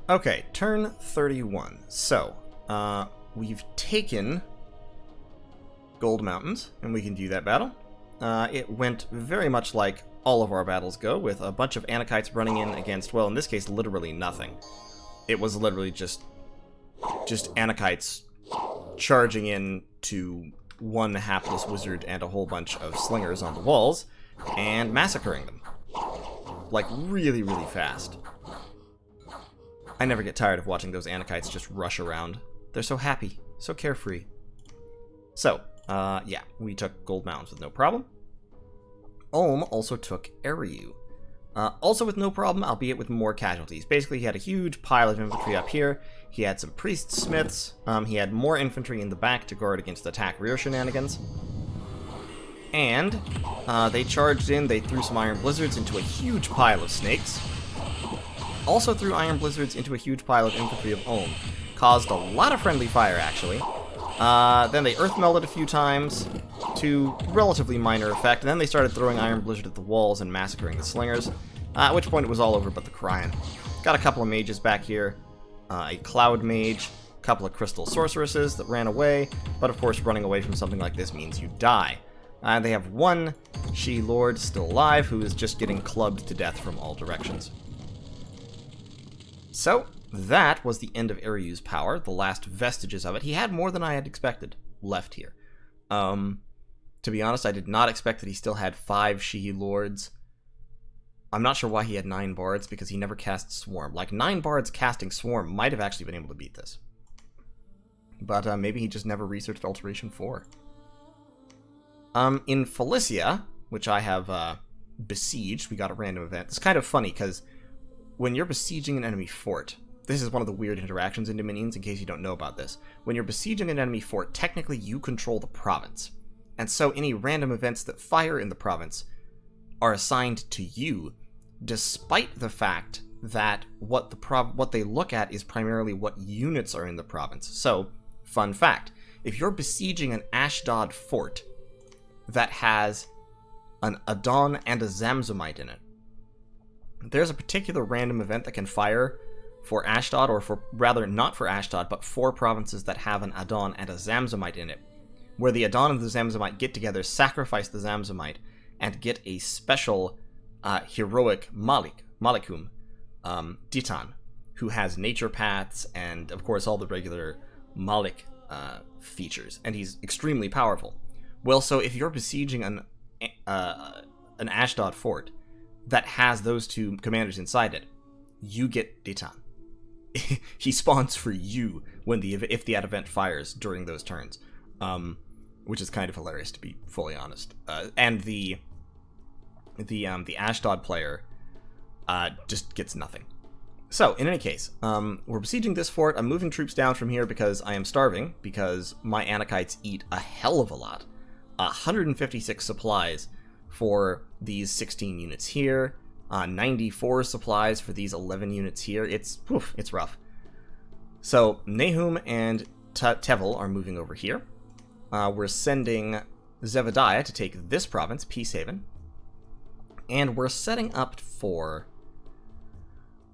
Okay, turn 31. So, we've taken Gold Mountains, and we can do that battle. It went very much like all of our battles go, with a bunch of Anakites running in against, well, in this case, literally nothing. It was literally just Anakites charging in to one hapless wizard and a whole bunch of slingers on the walls, and massacring them. Like, really, really fast. I never get tired of watching those Anakites just rush around. They're so happy, so carefree. So, yeah, we took Gold Mountains with no problem. Ulm also took Eriu. Also with no problem, albeit with more casualties. Basically, he had a huge pile of infantry up here. He had some priest smiths. He had more infantry in the back to guard against attack rear shenanigans. And they charged in, they threw some Iron Blizzards into a huge pile of snakes. Also threw Iron Blizzards into a huge pile of infantry of Ulm. Caused a lot of friendly fire, actually. Then they Earth Melded a few times, to relatively minor effect, and then they started throwing Iron Blizzard at the walls and massacring the slingers, at which point it was all over but the crying. Got a couple of mages back here, a Cloud Mage, a couple of Crystal Sorceresses that ran away, but of course running away from something like this means you die. They have one She-Lord still alive, who is just getting clubbed to death from all directions. So, that was the end of Eriu's power, the last vestiges of it. He had more than I had expected left here. To be honest, I did not expect that he still had 5 She-Lords. I'm not sure why he had 9 bards, because he never cast Swarm. Like, 9 bards casting Swarm might have actually been able to beat this. But maybe he just never researched Alteration 4. In Felicia, which I have besieged, we got a random event. It's kind of funny, because when you're besieging an enemy fort, this is one of the weird interactions in Dominions, in case you don't know about this. When you're besieging an enemy fort, technically you control the province. And so any random events that fire in the province are assigned to you, despite the fact that what they look at is primarily what units are in the province. So, fun fact, if you're besieging an Ashdod fort that has an Adon and a Zamzumite in it, there's a particular random event that can fire for Ashdod, or for, rather, not for Ashdod, but for provinces that have an Adon and a Zamzumite in it, where the Adon and the Zamzumite get together, sacrifice the Zamzumite, and get a special heroic Malikum, Ditan, who has nature paths and, of course, all the regular Malik features, and he's extremely powerful. Well, so if you're besieging an Ashdod fort that has those two commanders inside it, you get Ditan. He spawns for you when if the event fires during those turns, which is kind of hilarious, to be fully honest. And the Ashdod player just gets nothing. So, in any case, we're besieging this fort. I'm moving troops down from here because I am starving, because my Anakites eat a hell of a lot. 156 supplies for these 16 units here. 94 supplies for these 11 units here. It's rough. So, Nahum and Tevel are moving over here. We're sending Zevadiah to take this province, Peacehaven. And we're setting up for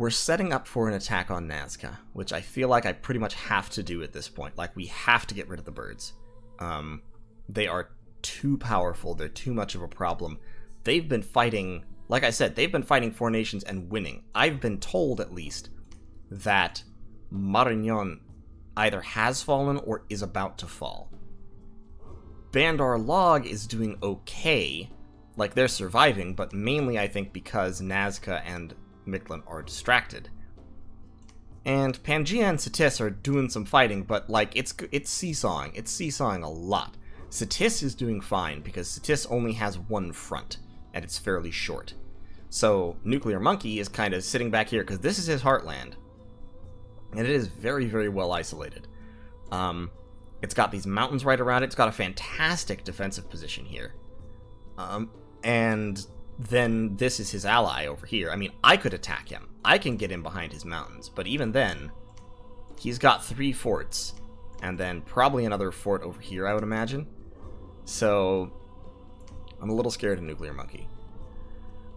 an attack on Nazca, which I feel like I pretty much have to do at this point. Like, we have to get rid of the birds. They are too powerful. They're too much of a problem. They've been fighting, like I said, they've been fighting 4 nations and winning. I've been told, at least, that Marignan either has fallen or is about to fall. Bandar Log is doing okay. Like, they're surviving, but mainly, I think, because Nazca and Mictlan are distracted. And Pangaea and Satis are doing some fighting, but, like, it's seesawing. It's seesawing a lot. Satis is doing fine, because Satis only has one front, and it's fairly short. So, Nuclear Monkey is kind of sitting back here, because this is his heartland. And it is very, very well isolated. It's got these mountains right around it. It's got a fantastic defensive position here. And then this is his ally over here. I mean, I could attack him. I can get in behind his mountains. But even then, he's got 3 forts. And then probably another fort over here, I would imagine. So, I'm a little scared of Nuclear Monkey.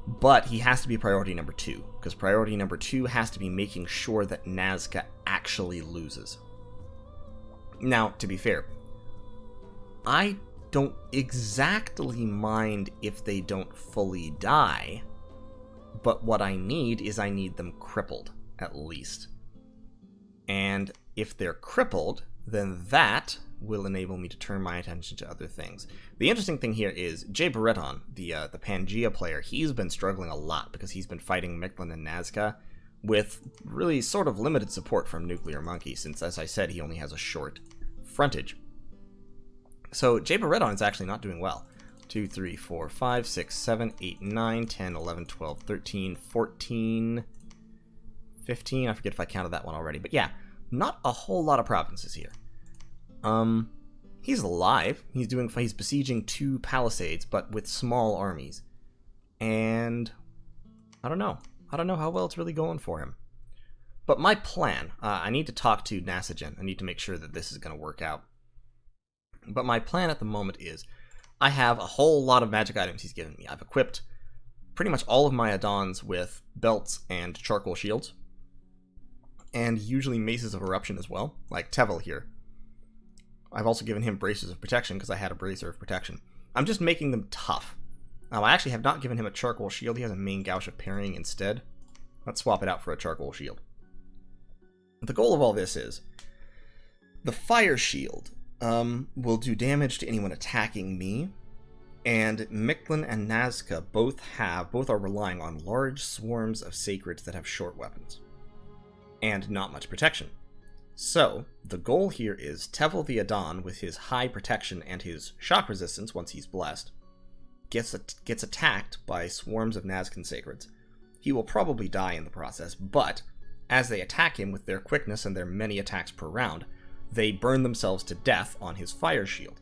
But he has to be priority number 2, because priority number 2 has to be making sure that Nazca actually loses. Now, to be fair, I don't exactly mind if they don't fully die, but what I need is I need them crippled, at least. And if they're crippled, then that will enable me to turn my attention to other things. The interesting thing here is Jay Barretton, the Pangea player, he's been struggling a lot because he's been fighting Mictlan and Nazca with really sort of limited support from Nuclear Monkey, since, as I said, he only has a short frontage. So Jay Barretton is actually not doing well. 2, 3, 4, 5, 6, 7, 8, 9, 10, 11, 12, 13, 14, 15. I forget if I counted that one already. But yeah, not a whole lot of provinces here. He's alive. He's besieging 2 palisades, but with small armies. And I don't know. I don't know how well it's really going for him. But my plan, I need to talk to Nasajin. I need to make sure that this is going to work out. But my plan at the moment is, I have a whole lot of magic items he's given me. I've equipped pretty much all of my Adons with belts and charcoal shields. And usually maces of eruption as well, like Tevel here. I've also given him braces of protection because I had a bracer of protection. I'm just making them tough. Now, I actually have not given him a charcoal shield. He has a main gouge of parrying instead. Let's swap it out for a charcoal shield. The goal of all this is, the fire shield will do damage to anyone attacking me, and Mictlan and Nazca both are relying on large swarms of sacreds that have short weapons, and not much protection. So, the goal here is Tevel the Adon, with his high protection and his shock resistance once he's blessed, gets attacked by swarms of Nazcan sacreds. He will probably die in the process, but as they attack him with their quickness and their many attacks per round, they burn themselves to death on his fire shield.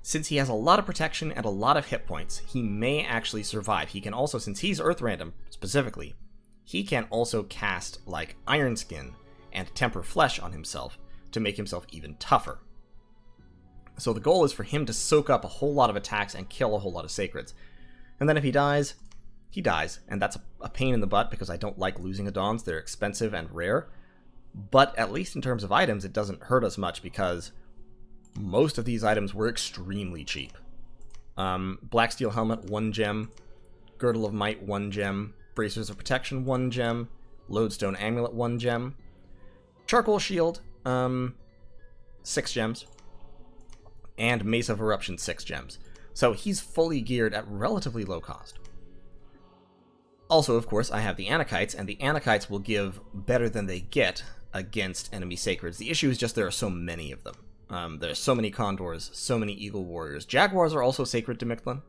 Since he has a lot of protection and a lot of hit points, he may actually survive. He can also, since he's Earth Random specifically, he can also cast, like, Iron Skin and Temper Flesh on himself to make himself even tougher. So the goal is for him to soak up a whole lot of attacks and kill a whole lot of sacreds. And then if he dies, he dies, and that's a pain in the butt because I don't like losing Adons. They're expensive and rare. But at least in terms of items, it doesn't hurt us much because most of these items were extremely cheap. Black Steel Helmet, 1 gem. Girdle of Might, 1 gem. Bracers of Protection, 1 gem. Lodestone Amulet, 1 gem. Charcoal Shield, 6 gems. And Mace of Eruption, 6 gems. So he's fully geared at relatively low cost. Also, of course, I have the Anakites, and the Anakites will give better than they get against enemy sacreds. The issue is just there are so many of them. There are so many Condors, so many Eagle Warriors. Jaguars are also sacred to Mictlan.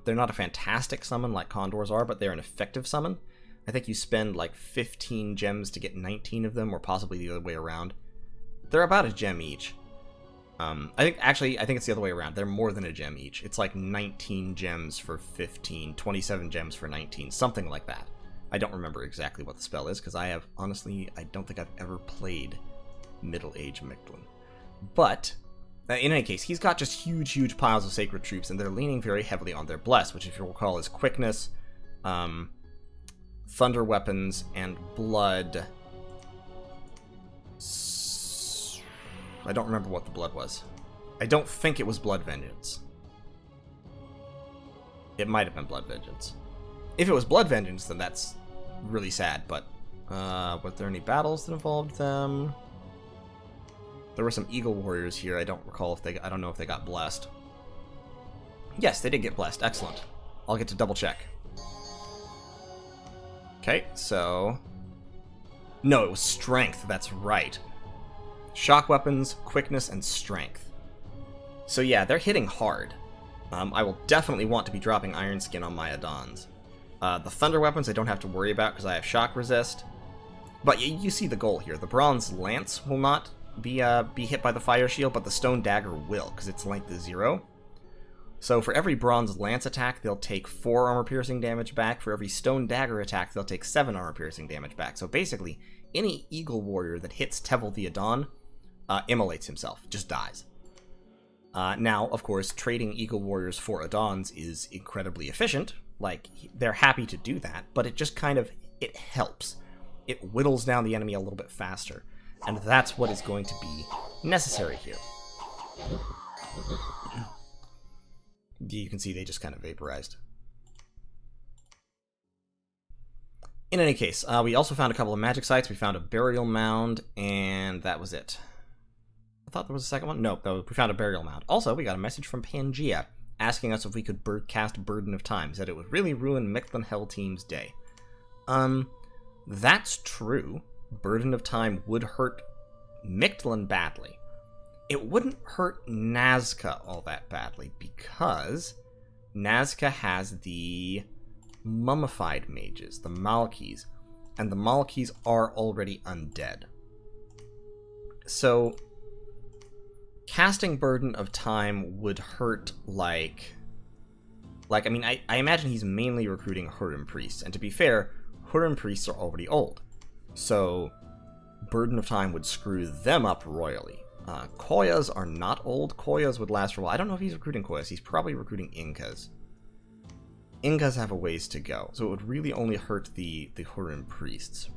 They're not a fantastic summon like Condors are, but they're an effective summon. I think you spend like 15 gems to get 19 of them, or possibly the other way around. They're about a gem each. I think it's the other way around. They're more than a gem each. It's like 19 gems for 15, 27 gems for 19, something like that. I don't remember exactly what the spell is, because I don't think I've ever played Middle Age Mictlan. But, in any case, he's got just huge piles of sacred troops, and they're leaning very heavily on their Bless, which, if you recall, is quickness, thunder weapons, and blood. I don't remember what the blood was. I don't think it was Blood Vengeance. It might have been Blood Vengeance. If it was Blood Vengeance, then that's really sad, but were there any battles that involved them? There were some Eagle Warriors here. I don't know if they got blessed. Yes, they did get blessed. Excellent. I'll get to double check. Okay, so... No, it was strength. That's right. Shock weapons, quickness, and strength. So yeah, they're hitting hard. I will definitely want to be dropping Iron Skin on my Adons. The thunder weapons I don't have to worry about because I have shock resist. But you see the goal here. The bronze lance will not be hit by the fire shield, but the stone dagger will, because its length is 0. So for every bronze lance attack, they'll take 4 armor piercing damage back. For every stone dagger attack, they'll take 7 armor piercing damage back. So basically, any Eagle Warrior that hits Tevel the Adon immolates himself, just dies. Now, of course, trading Eagle Warriors for Adons is incredibly efficient, Like, they're happy to do that, but it just kind of, it helps. It whittles down the enemy a little bit faster. And that's what is going to be necessary here. You can see they just kind of vaporized. In any case, we also found a couple of magic sites. We found a burial mound, and that was it. I thought there was a second one. Nope, we found a burial mound. Also, we got a message from Pangea asking us if we could cast Burden of Time. Said it would really ruin Mictlan Hell Team's day. That's true. Burden of Time would hurt Mictlan badly. It wouldn't hurt Nazca all that badly, because Nazca has the mummified mages, the Malkis, and the Malkis are already undead. So, casting Burden of Time would hurt like I mean, I imagine he's mainly recruiting Hurim priests, and to be fair, Hurim priests are already old. So, Burden of Time would screw them up royally. Koyas are not old. Koyas would last for a while. I don't know if he's recruiting Koyas. He's probably recruiting Incas. Incas have a ways to go, so it would really only hurt the Hurim priests.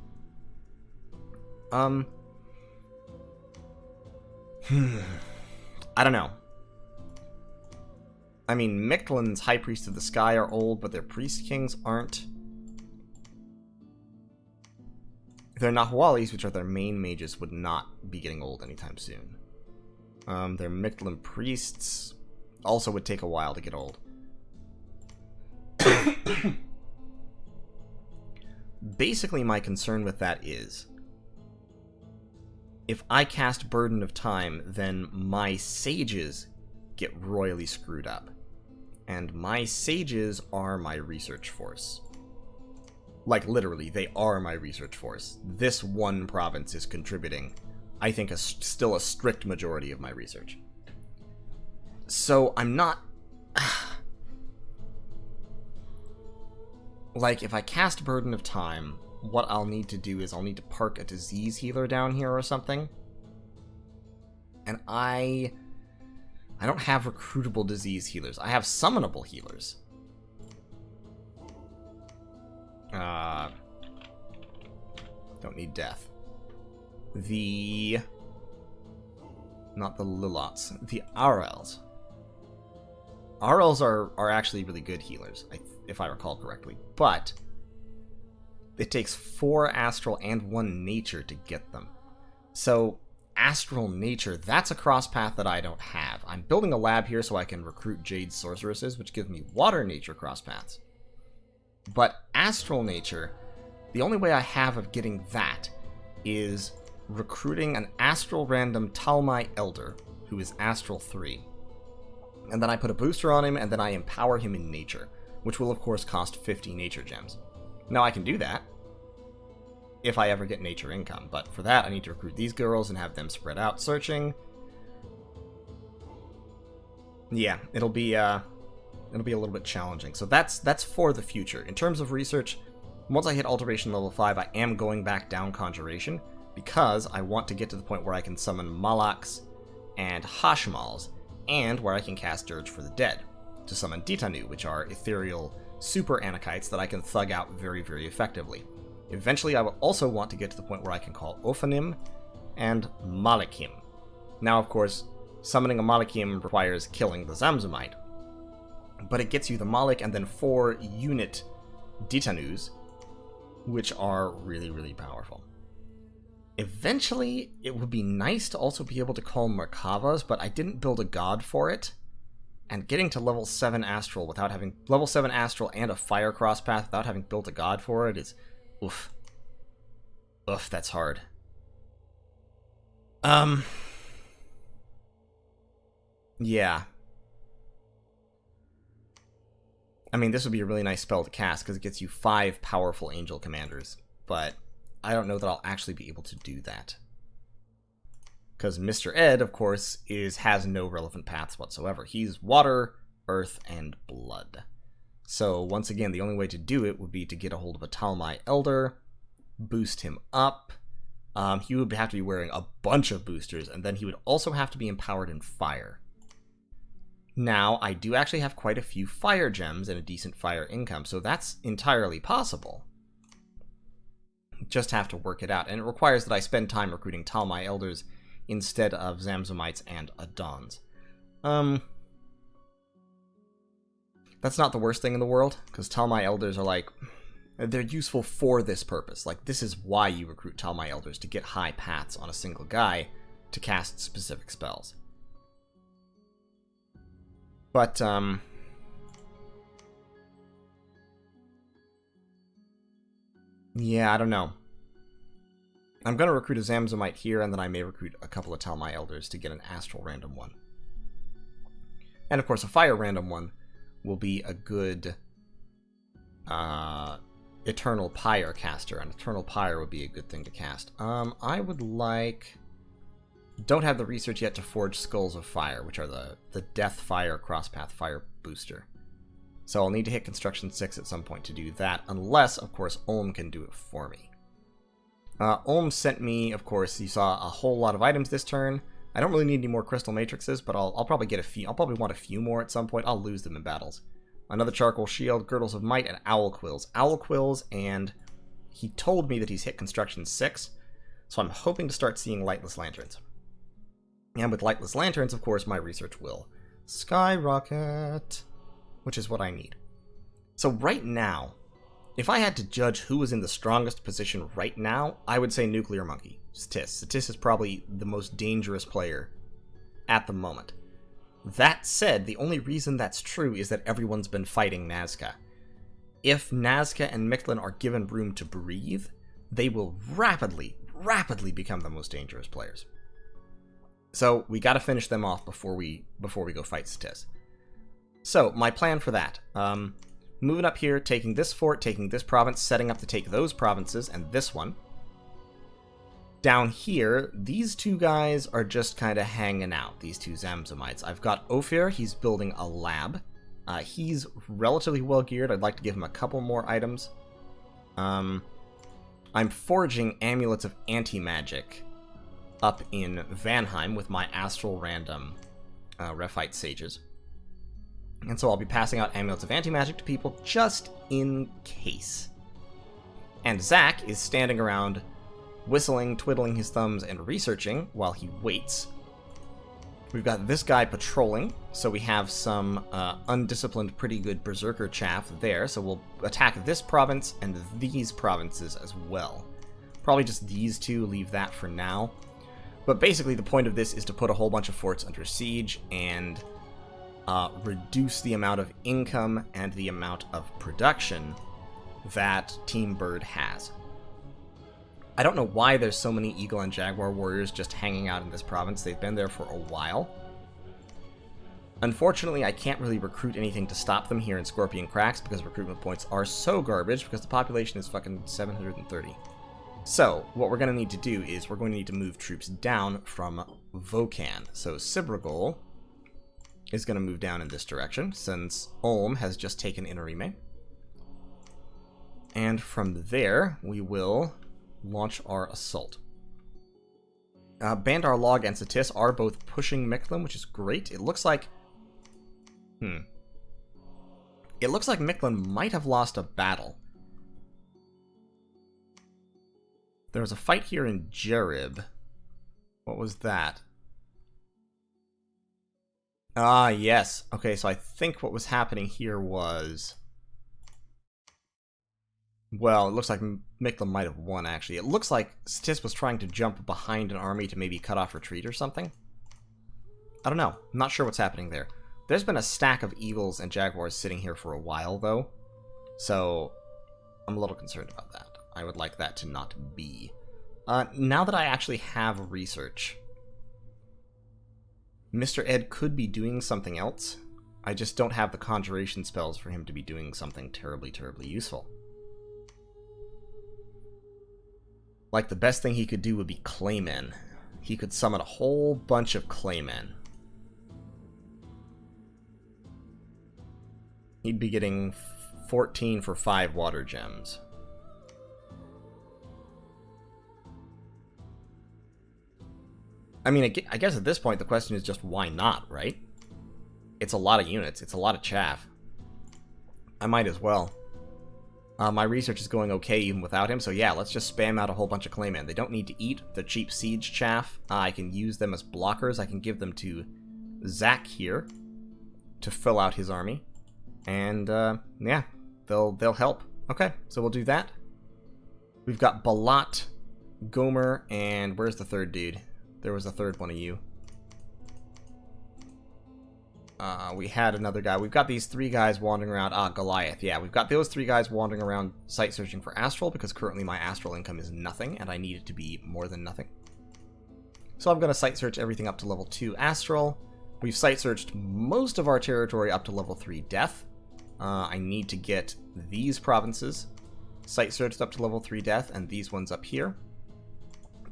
I don't know. I mean, Mictlan's High Priests of the Sky are old, but their Priest Kings aren't. Their Nahualis, which are their main mages, would not be getting old anytime soon. Their Mictlan Priests also would take a while to get old. Basically, my concern with that is, if I cast Burden of Time, then my sages get royally screwed up. And my sages are my research force. Like, literally, they are my research force. This one province is contributing, I think, still a strict majority of my research. So, I'm not... Like, if I cast Burden of Time, what I'll need to do is I'll need to park a disease healer down here or something. And I don't have recruitable disease healers. I have summonable healers. Don't need death. Not the Lilots. The Arels. Arels are actually really good healers, if I recall correctly. But it takes 4 astral and 1 nature to get them. So, astral nature, that's a cross path that I don't have. I'm building a lab here so I can recruit Jade Sorceresses, which give me water nature cross paths. But astral nature, the only way I have of getting that is recruiting an astral random Talmai Elder, who is astral 3. And then I put a booster on him, and then I empower him in nature, which will of course cost 50 nature gems. Now I can do that if I ever get nature income, but for that I need to recruit these girls and have them spread out searching. Yeah, it'll be a little bit challenging. So that's for the future. In terms of research, once I hit Alteration level 5, I am going back down Conjuration, because I want to get to the point where I can summon Malaks and Hashmals, and where I can cast Dirge for the Dead to summon Ditanu, which are ethereal super Anakites that I can thug out very, very effectively. Eventually, I will also want to get to the point where I can call Ophanim and Malakim. Now, of course, summoning a Malakim requires killing the Zamzumite, but it gets you the Malik and then 4 unit Ditanus, which are really, really powerful. Eventually, it would be nice to also be able to call Merkavas, but I didn't build a god for it. And getting to level 7 Astral without having... Level 7 Astral and a Fire Cross Path without having built a god for it is... Oof. Oof, that's hard. Yeah. I mean, this would be a really nice spell to cast, because it gets you 5 powerful angel commanders. But I don't know that I'll actually be able to do that. Because Mr. Ed, of course, has no relevant paths whatsoever. He's water, earth, and blood. So, once again, the only way to do it would be to get a hold of a Talmai Elder, boost him up. He would have to be wearing a bunch of boosters, and then he would also have to be empowered in fire. Now, I do actually have quite a few fire gems and a decent fire income, so that's entirely possible. Just have to work it out, and it requires that I spend time recruiting Talmai Elders instead of Zamzomites and Adons. That's not the worst thing in the world, because Talmai Elders are like, they're useful for this purpose. Like, this is why you recruit Talmai Elders, to get high paths on a single guy to cast specific spells. But, yeah, I don't know. I'm going to recruit a Zamzomite here, and then I may recruit a couple of Talmai Elders to get an Astral random one. And, of course, a Fire random one will be a good Eternal Pyre caster. An Eternal Pyre would be a good thing to cast. I would like... Don't have the research yet to forge Skulls of Fire, which are the Death Fire Crosspath Fire booster. So I'll need to hit Construction 6 at some point to do that, unless, of course, Ulm can do it for me. Ulm sent me, of course, you saw a whole lot of items this turn. I don't really need any more Crystal Matrixes, but I'll probably get a few. I'll probably want a few more at some point. I'll lose them in battles. Another Charcoal Shield, Girdles of Might, and Owl Quills. Owl Quills, and he told me that he's hit Construction 6, so I'm hoping to start seeing Lightless Lanterns. And with Lightless Lanterns, of course, my research will skyrocket, which is what I need. So right now, if I had to judge who was in the strongest position right now, I would say Nuclear Monkey. Satis. Satis is probably the most dangerous player at the moment. That said, the only reason that's true is that everyone's been fighting Nazca. If Nazca and Mictlan are given room to breathe, they will rapidly become the most dangerous players. So we got to finish them off before we go fight Satis. So my plan for that, moving up here, taking this fort, taking this province, setting up to take those provinces and this one. Down here, these two guys are just kind of hanging out, these two Zamzomites. I've got Ophir, he's building a lab. He's relatively well geared. I'd like to give him a couple more items. I'm forging Amulets of Anti-Magic up in Vanheim with my Astral Random Rephite Sages. And so I'll be passing out Amulets of Anti-Magic to people just in case. And Zach is standing around whistling, twiddling his thumbs, and researching while he waits. We've got this guy patrolling, so we have some undisciplined, pretty good Berserker chaff there, so we'll attack this province and these provinces as well. Probably just these two, leave that for now. But basically the point of this is to put a whole bunch of forts under siege and reduce the amount of income and the amount of production that Team Bird has. I don't know why there's so many Eagle and Jaguar warriors just hanging out in this province. They've been there for a while. Unfortunately, I can't really recruit anything to stop them here in Scorpion Cracks because recruitment points are so garbage because the population is fucking 730. So, what we're going to need to do is we're going to need to move troops down from Vokan. So, Sibragol is going to move down in this direction since Ulm has just taken Inarime. And from there, we will launch our assault. Bandar Log and Satis are both pushing Mictlan, which is great. It looks like... It looks like Mictlan might have lost a battle. There was a fight here in Jerib. What was that? Ah, yes. Okay, so I think what was happening here was... Well, it looks like Mictlan might have won, actually. It looks like Satis was trying to jump behind an army to maybe cut off retreat or something. I don't know. I'm not sure what's happening there. There's been a stack of Eagles and Jaguars sitting here for a while, though. So, I'm a little concerned about that. I would like that to not be. Now that I actually have research, Mr. Ed could be doing something else. I just don't have the conjuration spells for him to be doing something terribly, terribly useful. Like, the best thing he could do would be Claymen. He could summon a whole bunch of Claymen. He'd be getting 14 for 5 water gems. I mean, I guess at this point the question is just why not, right? It's a lot of units. It's a lot of chaff. I might as well. My research is going okay even without him, so yeah, let's just spam out a whole bunch of claymen. They don't need to eat the cheap siege chaff. I can use them as blockers. I can give them to Zach here to fill out his army. And, yeah, they'll help. Okay, so we'll do that. We've got Balat, Gomer, and where's the third dude? There was a third one of you. We had another guy. We've got these 3 guys wandering around. Goliath. Yeah, we've got those 3 guys wandering around site searching for Astral, because currently my Astral income is nothing, and I need it to be more than nothing. So I'm going to site search everything up to level 2 Astral. We've site searched most of our territory up to level 3 Death. I need to get these provinces site searched up to level 3 Death, and these ones up here.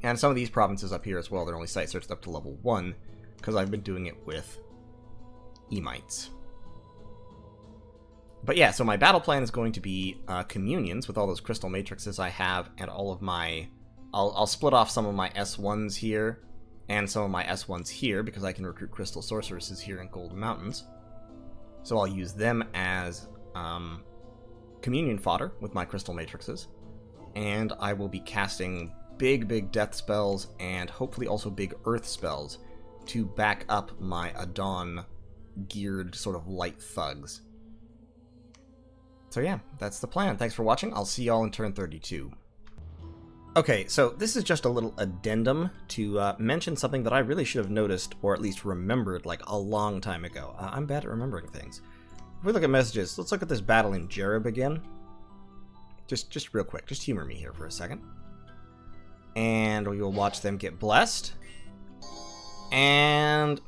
And some of these provinces up here as well, they're only site searched up to level 1, because I've been doing it with Emites. But yeah, so my battle plan is going to be communions with all those crystal matrices I have, and all of my... I'll split off some of my S1s here, and some of my S1s here, because I can recruit crystal sorceresses here in Gold Mountains. So I'll use them as communion fodder with my crystal matrices, and I will be casting big death spells, and hopefully also big earth spells, to back up my Adon geared sort of light thugs. So yeah, that's the plan. Thanks for watching. I'll see y'all in turn 32. Okay, so this is just a little addendum to mention something that I really should have noticed, or at least remembered, like a long time ago. I'm bad at remembering things. If we look at messages, let's look at this battle in Jerib again. Just real quick, just humor me here for a second. And we will watch them get blessed. And,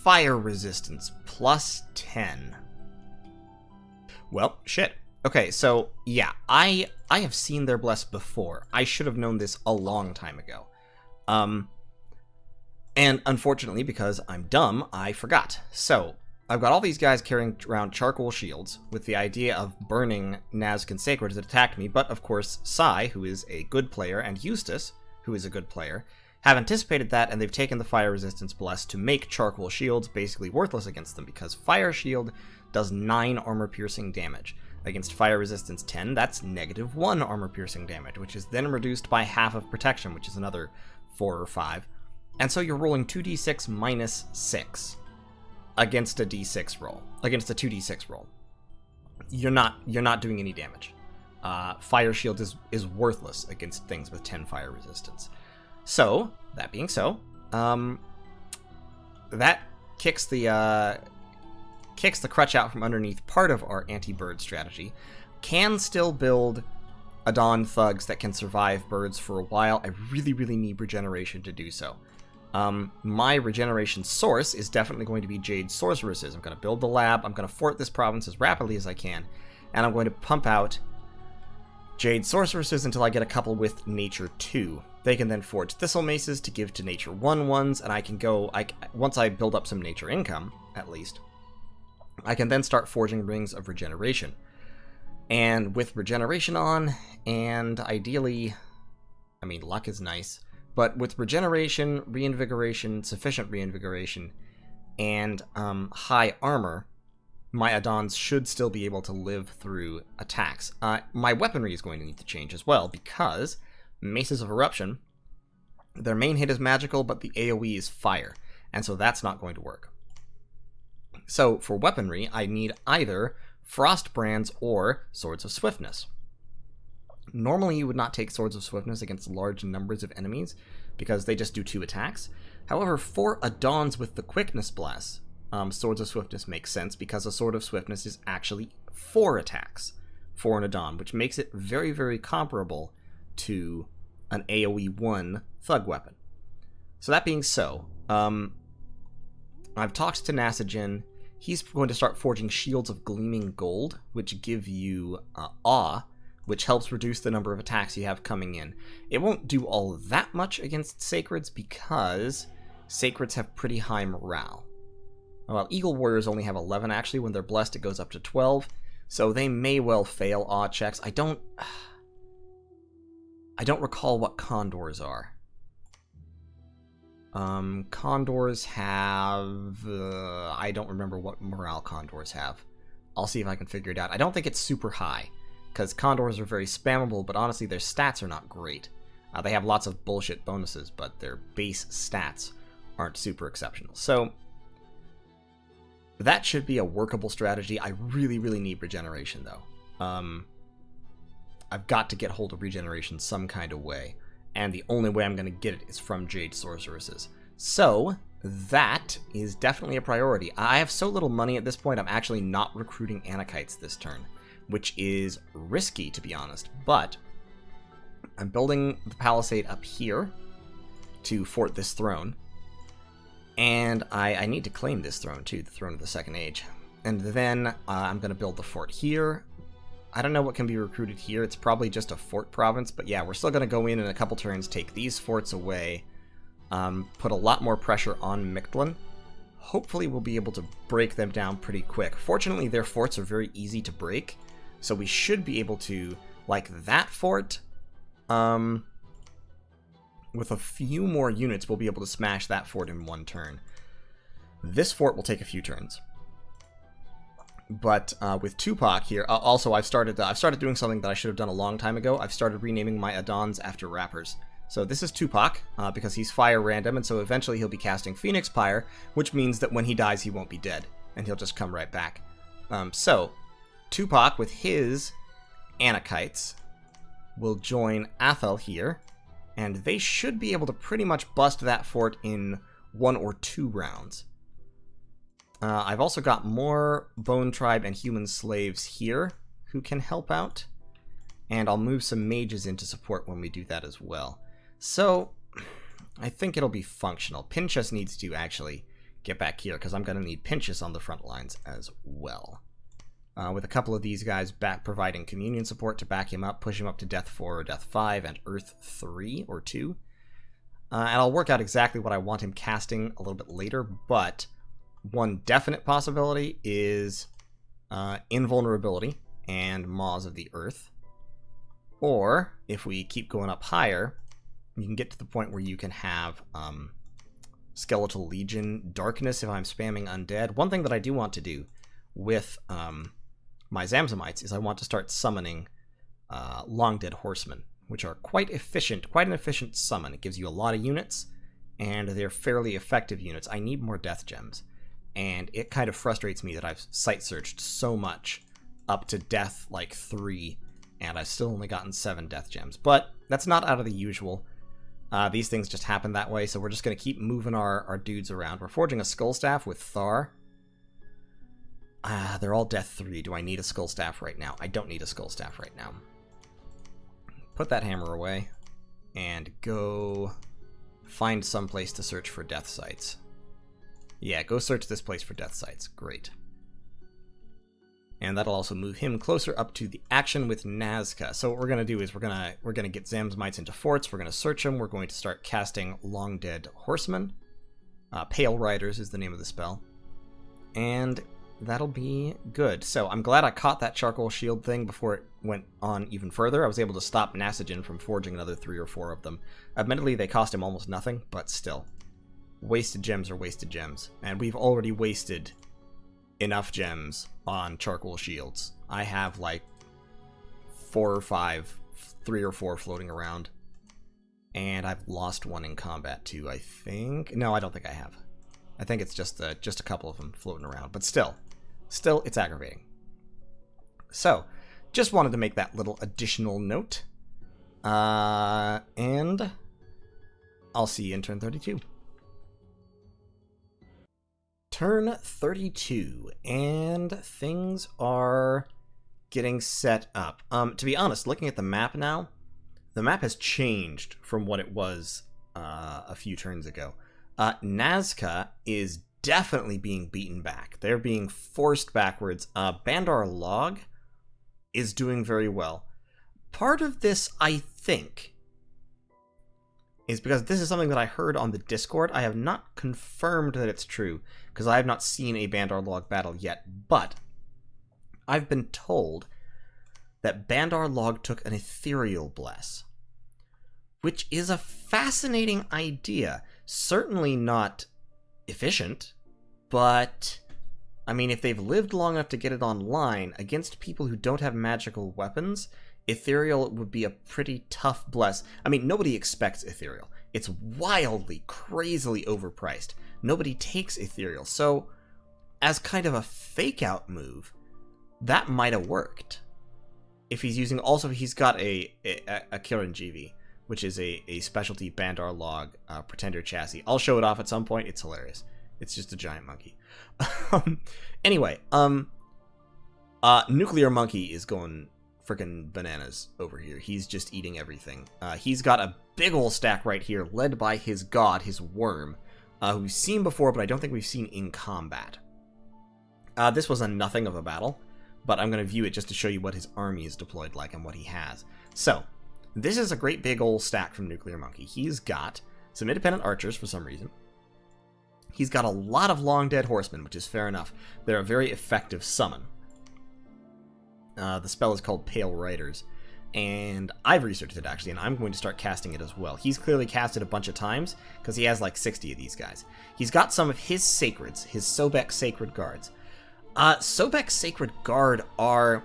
fire resistance, plus 10. Well, shit. Okay, so, yeah, I have seen their bless before. I should have known this a long time ago. And unfortunately, because I'm dumb, I forgot. So, I've got all these guys carrying around charcoal shields with the idea of burning Nazgûl Sacred that attacked me, but of course, Sai, who is a good player, and Eustace, who is a good player, have anticipated that, and they've taken the fire resistance bless to make charcoal shields basically worthless against them, because fire shield does 9 armor piercing damage. Against fire resistance 10, that's -1 armor piercing damage, which is then reduced by half of protection, which is another 4 or 5. And so you're rolling 2d6 minus 6 against a d6 roll, against a 2d6 roll. You're not doing any damage. Fire shield is worthless against things with 10 fire resistance. So, that being so, that kicks the crutch out from underneath part of our anti-bird strategy. Can still build Adon thugs that can survive birds for a while. I really need regeneration to do so. My regeneration source is definitely going to be Jade Sorceresses. I'm going to build the lab, I'm going to fort this province as rapidly as I can, and I'm going to pump out Jade Sorceresses until I get a couple with Nature 2. They can then forge Thistle Maces to give to Nature 1 ones, and I can go, once I build up some Nature income, at least, I can then start forging Rings of Regeneration. And with Regeneration on, and ideally, I mean, luck is nice, but with Regeneration, Reinvigoration, sufficient Reinvigoration, and high armor, my Adons should still be able to live through attacks. My weaponry is going to need to change as well, because Maces of Eruption, their main hit is magical, but the AoE is fire, and so that's not going to work. So, for weaponry, I need either Frost Brands or Swords of Swiftness. Normally, you would not take Swords of Swiftness against large numbers of enemies, because they just do 2 attacks. However, for Adons with the Quickness Bless, Swords of Swiftness makes sense, because a Sword of Swiftness is actually 4 attacks for an Adon, which makes it very comparable to an AoE 1 Thug weapon. So that being so, I've talked to Nasajin. He's going to start forging Shields of Gleaming Gold, which give you Awe, which helps reduce the number of attacks you have coming in. It won't do all that much against Sacreds, because Sacreds have pretty high morale. Well, Eagle Warriors only have 11, actually. When they're blessed, it goes up to 12, so they may well fail Awe checks. I don't recall what Condors are. Condors have... I don't remember what morale condors have. I'll see if I can figure it out. I don't think it's super high, because condors are very spammable, but honestly their stats are not great. They have lots of bullshit bonuses, but their base stats aren't super exceptional. So that should be a workable strategy. I really, really need regeneration, though. I've got to get hold of regeneration some kind of way, and the only way I'm going to get it is from Jade Sorceresses. So that is definitely a priority. I have so little money at this point, I'm actually not recruiting Anakites this turn, which is risky, to be honest, but I'm building the palisade up here to fort this throne, and I need to claim this throne too, the throne of the Second Age. And then I'm going to build the fort here. I don't know what can be recruited here. It's probably just a fort province, but yeah, we're still going to go in a couple turns, take these forts away, put a lot more pressure on Mictlan. Hopefully we'll be able to break them down pretty quick. Fortunately, their forts are very easy to break, so we should be able to, like that fort, with a few more units, we'll be able to smash that fort in one turn. This fort will take a few turns. But with Tupac here, also I've started doing something that I should have done a long time ago. I've started renaming my Adons after rappers. So this is Tupac, because he's fire random, and so eventually he'll be casting Phoenix Pyre, which means that when he dies he won't be dead, and he'll just come right back. So Tupac with his Anakites will join Athel here, and they should be able to pretty much bust that fort in 1 or 2 rounds. I've also got more Bone Tribe and Human Slaves here who can help out, and I'll move some mages into support when we do that as well. So I think it'll be functional. Pinchas needs to actually get back here, because I'm going to need Pinchas on the front lines as well. With a couple of these guys back providing communion support to back him up, push him up to Death 4 or Death 5 and Earth 3 or 2. And I'll work out exactly what I want him casting a little bit later, but one definite possibility is Invulnerability and Maws of the Earth. Or, if we keep going up higher, you can get to the point where you can have Skeletal Legion Darkness if I'm spamming Undead. One thing that I do want to do with my Zamzamites is I want to start summoning Long Dead Horsemen, which are quite an efficient summon. It gives you a lot of units, and they're fairly effective units. I need more Death Gems, and it kind of frustrates me that I've site searched so much up to Death like 3, and I've still only gotten 7 Death Gems. But that's not out of the usual. These things just happen that way, so we're just going to keep moving our dudes around. We're forging a Skull Staff with Thar. They're all Death 3. Do I need a Skull Staff right now? I don't need a Skull Staff right now. Put that hammer away, and go find some place to search for death sites. Yeah, go search this place for death sites. Great. And that'll also move him closer up to the action with Nazca. So what we're gonna do is we're gonna get Zamzamites into forts. We're gonna search them. We're going to start casting Long Dead Horsemen. Pale Riders is the name of the spell, and that'll be good. So I'm glad I caught that charcoal shield thing before it went on even further. I was able to stop Nasajin from forging another 3 or 4 of them. Admittedly, they cost him almost nothing, but still. Wasted gems are wasted gems. And we've already wasted enough gems on charcoal shields. I have like 4 or 5, 3 or 4 floating around. And I've lost one in combat too, I think. No, I don't think I have. I think it's just a couple of them floating around, but still, it's aggravating. So, just wanted to make that little additional note. And I'll see you in turn 32. Turn 32, and things are getting set up. To be honest, looking at the map now, the map has changed from what it was a few turns ago. Nazca is definitely being beaten back. They're being forced backwards. Bandar Log is doing very well. Part of this, I think, is because this is something that I heard on the Discord. I have not confirmed that it's true, because I have not seen a Bandar Log battle yet, but I've been told that Bandar Log took an Ethereal Bless, which is a fascinating idea. certainly not efficient, but I mean, if they've lived long enough to get it online, against people who don't have magical weapons, Ethereal would be a pretty tough bless. I mean, nobody expects Ethereal. It's wildly, crazily overpriced. Nobody takes Ethereal, so as kind of a fake-out move, that might have worked. If he's using... Also, he's got a Kiranjivi, which is a specialty Bandar log pretender chassis. I'll show it off at some point. It's hilarious. It's just a giant monkey. Anyway, Nuclear Monkey is going freaking bananas over here. He's just eating everything. He's got a big ol' stack right here, led by his god, his worm, who we've seen before, but I don't think we've seen in combat. This was a nothing of a battle, but I'm going to view it just to show you what his army is deployed like and what he has. So, this is a great big ol' stack from Nuclear Monkey. He's got some independent archers for some reason. He's got a lot of long dead horsemen, which is fair enough. They're a very effective summon. The spell is called Pale Riders, and I've researched it actually, and I'm going to start casting it as well. He's clearly cast it a bunch of times, because he has like 60 of these guys. He's got some of his sacreds, his Sobek Sacred Guards. Sobek Sacred Guard are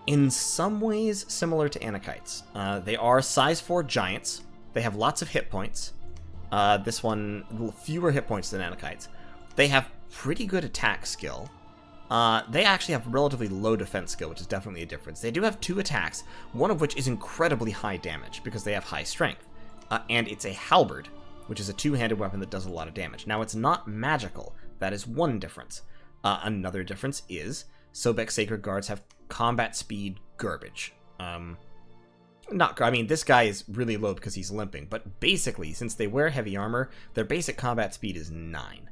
in some ways similar to Anakites. They are size 4 giants. They have lots of hit points. This one, fewer hit points than Anakites. They have pretty good attack skill. They actually have relatively low defense skill, which is definitely a difference. They do have 2 attacks, one of which is incredibly high damage, because they have high strength. And it's a halberd, which is a 2-handed weapon that does a lot of damage. Now, it's not magical. That is one difference. Another difference is Sobek Sacred Guards have combat speed garbage. I mean, this guy is really low because he's limping, but basically, since they wear heavy armor, their basic combat speed is 9.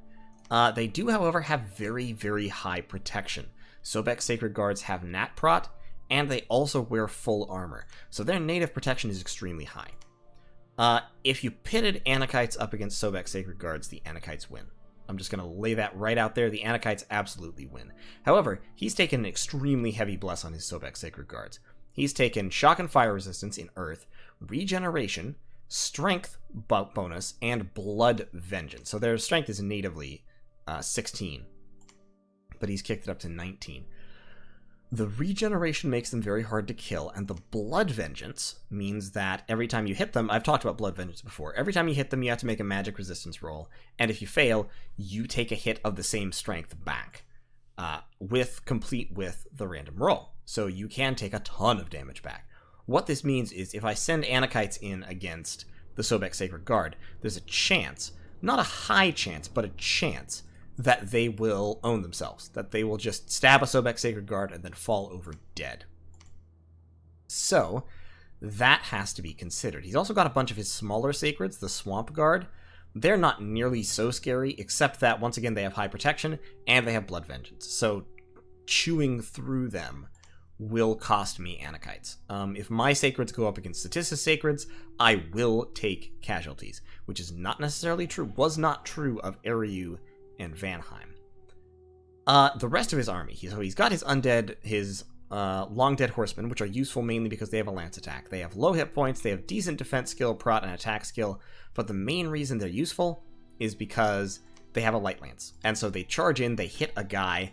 They do, however, have very, very high protection. Sobek Sacred Guards have Nat Prot, and they also wear full armor, so their native protection is extremely high. If you pitted Anakites up against Sobek Sacred Guards, the Anakites win. I'm just going to lay that right out there. The Anakites absolutely win. However, he's taken an extremely heavy bless on his Sobek Sacred Guards. He's taken Shock and Fire Resistance in Earth, Regeneration, Strength bonus, and Blood Vengeance. So their Strength is natively 16, but he's kicked it up to 19. The Regeneration makes them very hard to kill, and the Blood Vengeance means that every time you hit them, I've talked about Blood Vengeance before, every time you hit them you have to make a magic resistance roll, and if you fail, you take a hit of the same strength back, complete with the random roll. So you can take a ton of damage back. What this means is if I send Anakites in against the Sobek Sacred Guard, there's a chance, not a high chance, but a chance, that they will own themselves. That they will just stab a Sobek Sacred Guard and then fall over dead. So, that has to be considered. He's also got a bunch of his smaller Sacreds, the Swamp Guard. They're not nearly so scary, except that, once again, they have high protection, and they have Blood Vengeance. So, chewing through them will cost me Anakites. If my Sacreds go up against Statistis Sacreds, I will take casualties, which is not necessarily true, was not true of Eriu and Vanheim. The rest of his army, he's got his undead, his long dead horsemen, which are useful mainly because they have a lance attack. They have low hit points, they have decent defense skill, prot, and attack skill, but the main reason they're useful is because they have a light lance. And so they charge in, they hit a guy,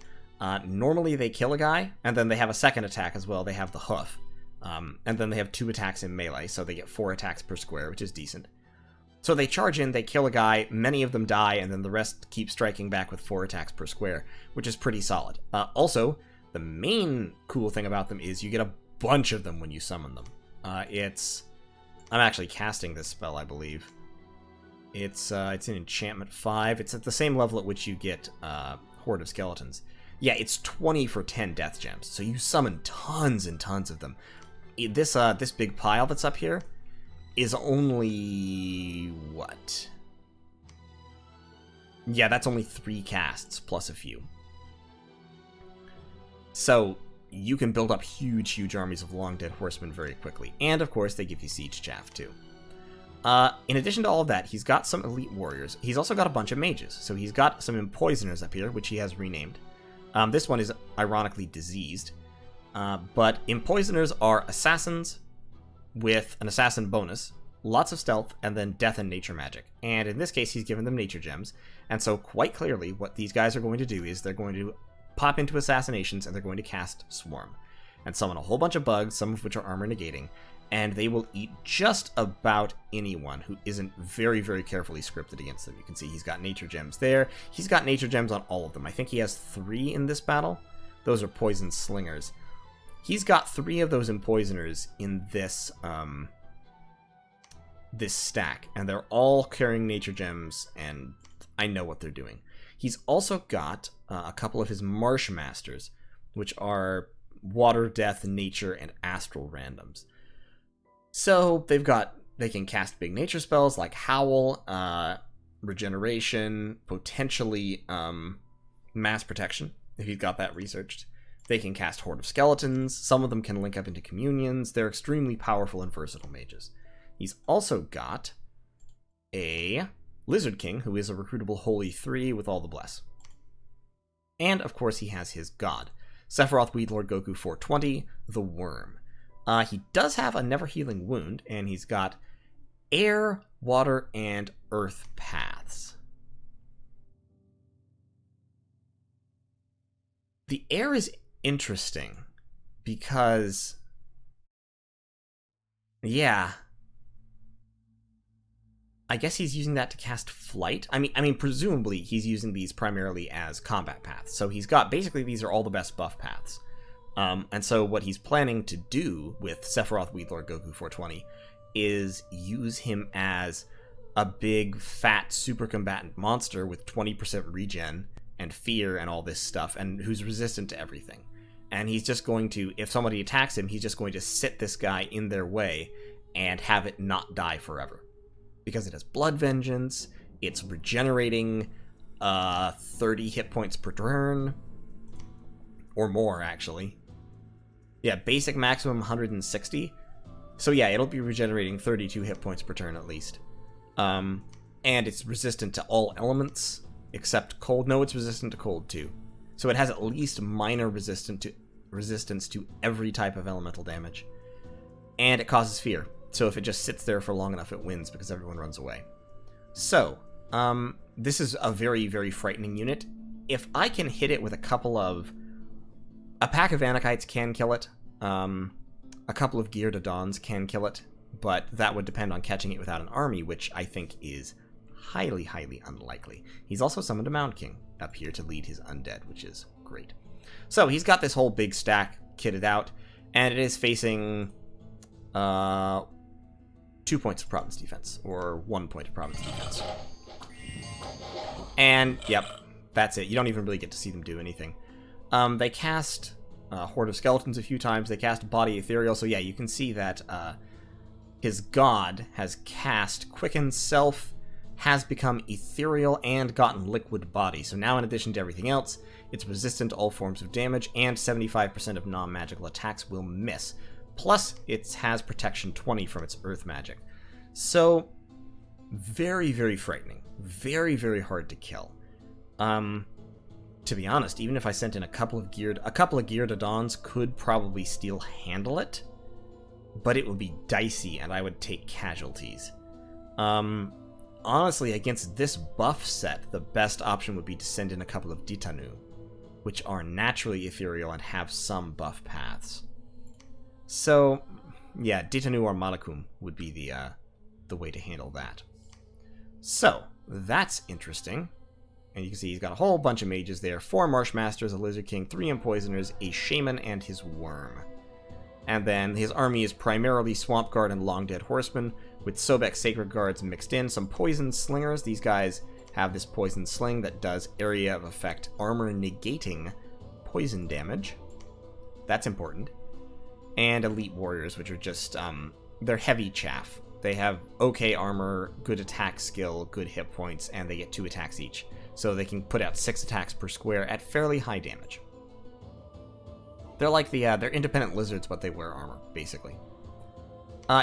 normally they kill a guy, and then they have a second attack as well, they have the hoof. And then they have 2 attacks in melee, so they get 4 attacks per square, which is decent. So they charge in, they kill a guy, many of them die, and then the rest keep striking back with 4 attacks per square, which is pretty solid. Also, the main cool thing about them is you get a bunch of them when you summon them. I'm actually casting this spell, I believe. It's in Enchantment 5. It's at the same level at which you get Horde of Skeletons. Yeah, it's 20 for 10 Death Gems, so you summon tons and tons of them. This big pile that's up here is only... what? Yeah, that's only 3 casts, plus a few. So, you can build up huge, huge armies of long dead horsemen very quickly. And, of course, they give you Siege Chaff, too. In addition to all of that, he's got some elite warriors. He's also got a bunch of mages. So he's got some Empoisoners up here, which he has renamed. This one is ironically diseased. But Empoisoners are assassins with an assassin bonus, lots of stealth, and then death and nature magic. And in this case, he's given them nature gems. And so quite clearly, what these guys are going to do is they're going to pop into assassinations, and they're going to cast Swarm. And summon a whole bunch of bugs, some of which are armor negating, and they will eat just about anyone who isn't very, very carefully scripted against them. You can see he's got nature gems there. He's got nature gems on all of them. I think he has 3 in this battle. Those are poison slingers. He's got 3 of those empoisoners in this this stack, and they're all carrying nature gems, and I know what they're doing. He's also got a couple of his Marsh Masters, which are water, death, nature, and astral randoms. So they can cast big nature spells like Howl, Regeneration, potentially Mass Protection, if he's got that researched. They can cast Horde of Skeletons. Some of them can link up into Communions. They're extremely powerful and versatile mages. He's also got a Lizard King, who is a recruitable Holy 3 with all the bless. And, of course, he has his god, Sephiroth Weedlord Goku 420, the Worm. He does have a Never Healing Wound, and he's got air, water, and earth paths. The air is interesting because, yeah, I guess he's using that to cast Flight. I mean, presumably he's using these primarily as combat paths. So he's got, basically these are all the best buff paths. And so what he's planning to do with Sephiroth Weedlord Goku 420 is use him as a big, fat, super combatant monster with 20% regen and fear and all this stuff, and who's resistant to everything. And he's just going to, if somebody attacks him, he's just going to sit this guy in their way and have it not die forever. Because it has Blood Vengeance, it's regenerating 30 hit points per turn, or more, actually. Yeah, basic maximum 160. So yeah, it'll be regenerating 32 hit points per turn at least. And it's resistant to all elements except cold. No, it's resistant to cold too. So it has at least minor resistance to every type of elemental damage. And it causes fear. So if it just sits there for long enough, it wins because everyone runs away. So, this is a very, very frightening unit. If I can hit it with a pack of Anakites can kill it. A couple of Geared Adons can kill it. But that would depend on catching it without an army, which I think is highly, highly unlikely. He's also summoned a Mound King up here to lead his undead, which is great. So he's got this whole big stack kitted out, and it is facing 2 points of province defense, or 1 point of province defense. And, yep, that's it. You don't even really get to see them do anything. They cast Horde of Skeletons a few times. They cast Body Ethereal, so yeah, you can see that his god has cast Quicken Self, has become ethereal, and gotten Liquid Body. So now, in addition to everything else, it's resistant to all forms of damage, and 75% of non-magical attacks will miss. Plus, it has protection 20 from its earth magic. So, very, very frightening. Very, very hard to kill. To be honest, even if I sent in a couple of geared Adons could probably still handle it, but it would be dicey, and I would take casualties. Honestly, against this buff set, the best option would be to send in a couple of Ditanu, which are naturally ethereal and have some buff paths. So, yeah, Ditanu or Malakum would be the way to handle that. So, that's interesting. And you can see he's got a whole bunch of mages there. 4 Marsh Masters, a Lizard King, 3 Empoisoners, a Shaman, and his Worm. And then his army is primarily Swamp Guard and Long Dead Horsemen, with Sobek Sacred Guards mixed in. Some Poison Slingers. These guys have this Poison Sling that does area of effect armor negating poison damage. That's important. And Elite Warriors, which are just, they're heavy chaff. They have okay armor, good attack skill, good hit points, and they get 2 attacks each. So they can put out 6 attacks per square at fairly high damage. They're like they're independent lizards, but they wear armor, basically.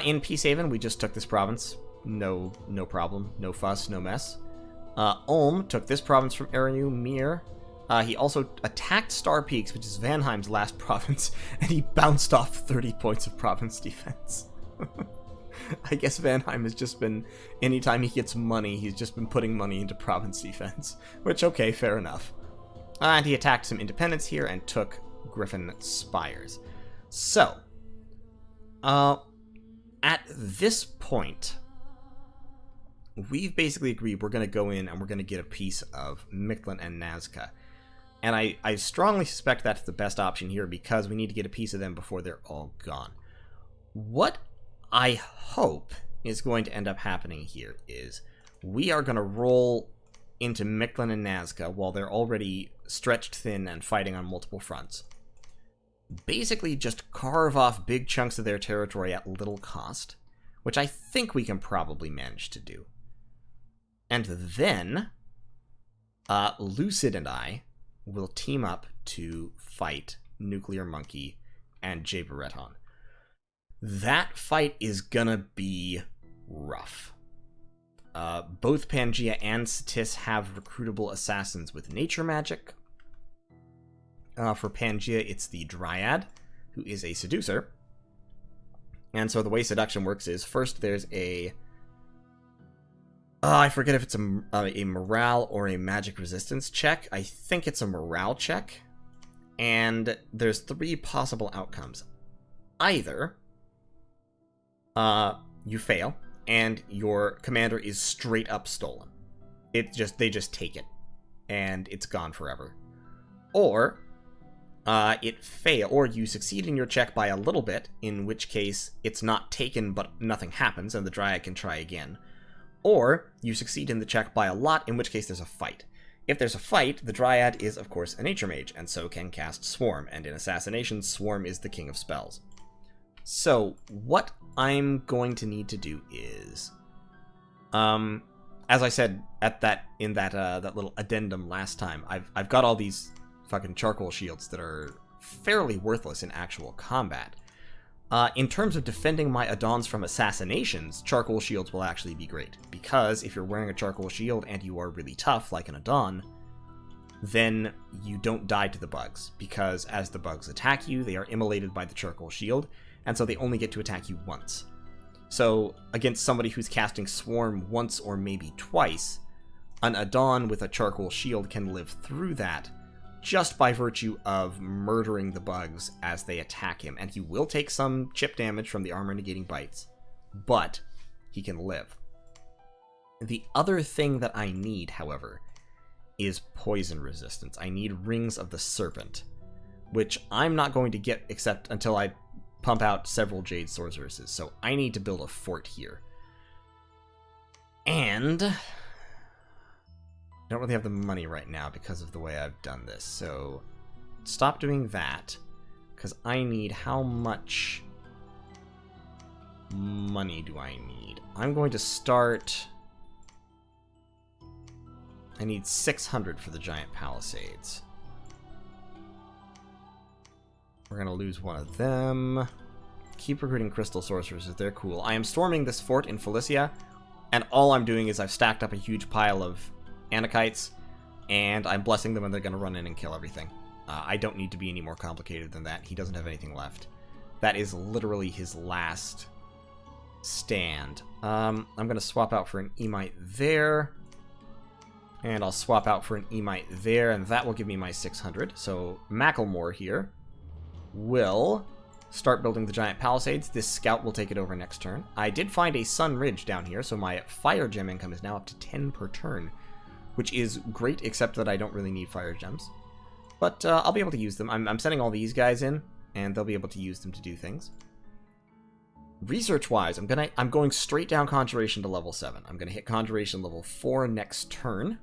In Peacehaven, we just took this province. No problem. No fuss, no mess. Ulm took this province from Eriu, Mir. He also attacked Star Peaks, which is Vanheim's last province, and he bounced off 30 points of province defense. I guess Vanheim has just been, anytime he gets money, he's just been putting money into province defense. Which, okay, fair enough. And he attacked some independents here and took Griffin Spires. So, at this point, we've basically agreed we're going to go in and we're going to get a piece of Mictlan and Nazca. And I strongly suspect that's the best option here because we need to get a piece of them before they're all gone. What I hope is going to end up happening here is we are going to roll into Mictlan and Nazca while they're already stretched thin and fighting on multiple fronts. Basically just carve off big chunks of their territory at little cost, which I think we can probably manage to do. And then, Lucid and I will team up to fight Nuclear Monkey and Jabereton. That fight is gonna be rough. Both Pangaea and Satis have recruitable assassins with nature magic. For Pangaea, it's the Dryad, who is a seducer. And so the way seduction works is, first there's a... I forget if it's a morale or a magic resistance check. I think it's a morale check. And there's 3 possible outcomes. Either you fail, and your commander is straight up stolen. They just take it, and it's gone forever. Or or you succeed in your check by a little bit, in which case it's not taken but nothing happens, and the Dryad can try again. Or you succeed in the check by a lot, in which case there's a fight. If there's a fight, the Dryad is, of course, a nature mage, and so can cast Swarm, and in Assassination, Swarm is the king of spells. So, what I'm going to need to do is, as I said in that little addendum last time, I've got all these fucking charcoal shields that are fairly worthless in actual combat. In terms of defending my Adons from assassinations, charcoal shields will actually be great, because if you're wearing a charcoal shield and you are really tough, like an Adon, then you don't die to the bugs, because as the bugs attack you, they are immolated by the charcoal shield, and so they only get to attack you once. So, against somebody who's casting Swarm once or maybe twice, an Adon with a charcoal shield can live through that, just by virtue of murdering the bugs as they attack him. And he will take some chip damage from the armor negating bites, but he can live. The other thing that I need, however, is poison resistance. I need Rings of the Serpent, which I'm not going to get except until I pump out several Jade Sorceresses, so I need to build a fort here. And I don't really have the money right now because of the way I've done this, so stop doing that, because I need... How much money do I need? I'm going to start... I need 600 for the Giant Palisades. We're going to lose one of them. Keep recruiting Crystal Sorcerers, they're cool. I am storming this fort in Felicia, and all I'm doing is I've stacked up a huge pile of Anakites, and I'm blessing them and they're going to run in and kill everything. I don't need to be any more complicated than that. He doesn't have anything left. That is literally his last stand. I'm going to swap out for an Emite there, and I'll swap out for an Emite there, and that will give me my 600. So Macklemore here will start building the Giant Palisades. This scout will take it over next turn. I did find a Sun Ridge down here, so my Fire Gem income is now up to 10 per turn, which is great, except that I don't really need Fire Gems. But I'll be able to use them. I'm sending all these guys in, and they'll be able to use them to do things. Research-wise, I'm going straight down Conjuration to level 7. I'm going to hit Conjuration level 4 next turn,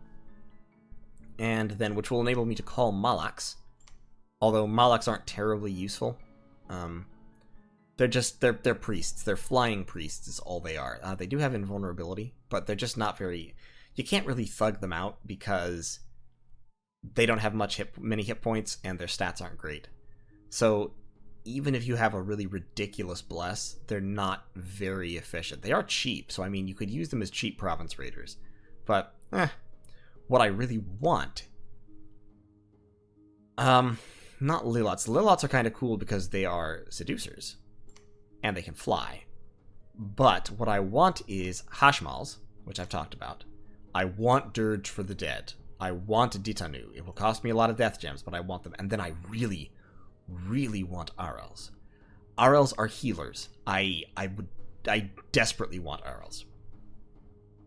and then which will enable me to call Malaks. Although Malaks aren't terribly useful. They're priests. They're flying priests is all they are. They do have invulnerability, but they're just not very... You can't really thug them out because they don't have many hit points and their stats aren't great. So even if you have a really ridiculous bless, they're not very efficient. They are cheap, so I mean you could use them as cheap province raiders. But what I really want... Not Lilots. Lilots are kind of cool because they are seducers. And they can fly. But what I want is Hashmals, which I've talked about. I want Dirge for the dead. I want Ditanu. It will cost me a lot of death gems, but I want them. And then I really, really want RLs. RLs are healers. I desperately want RLs.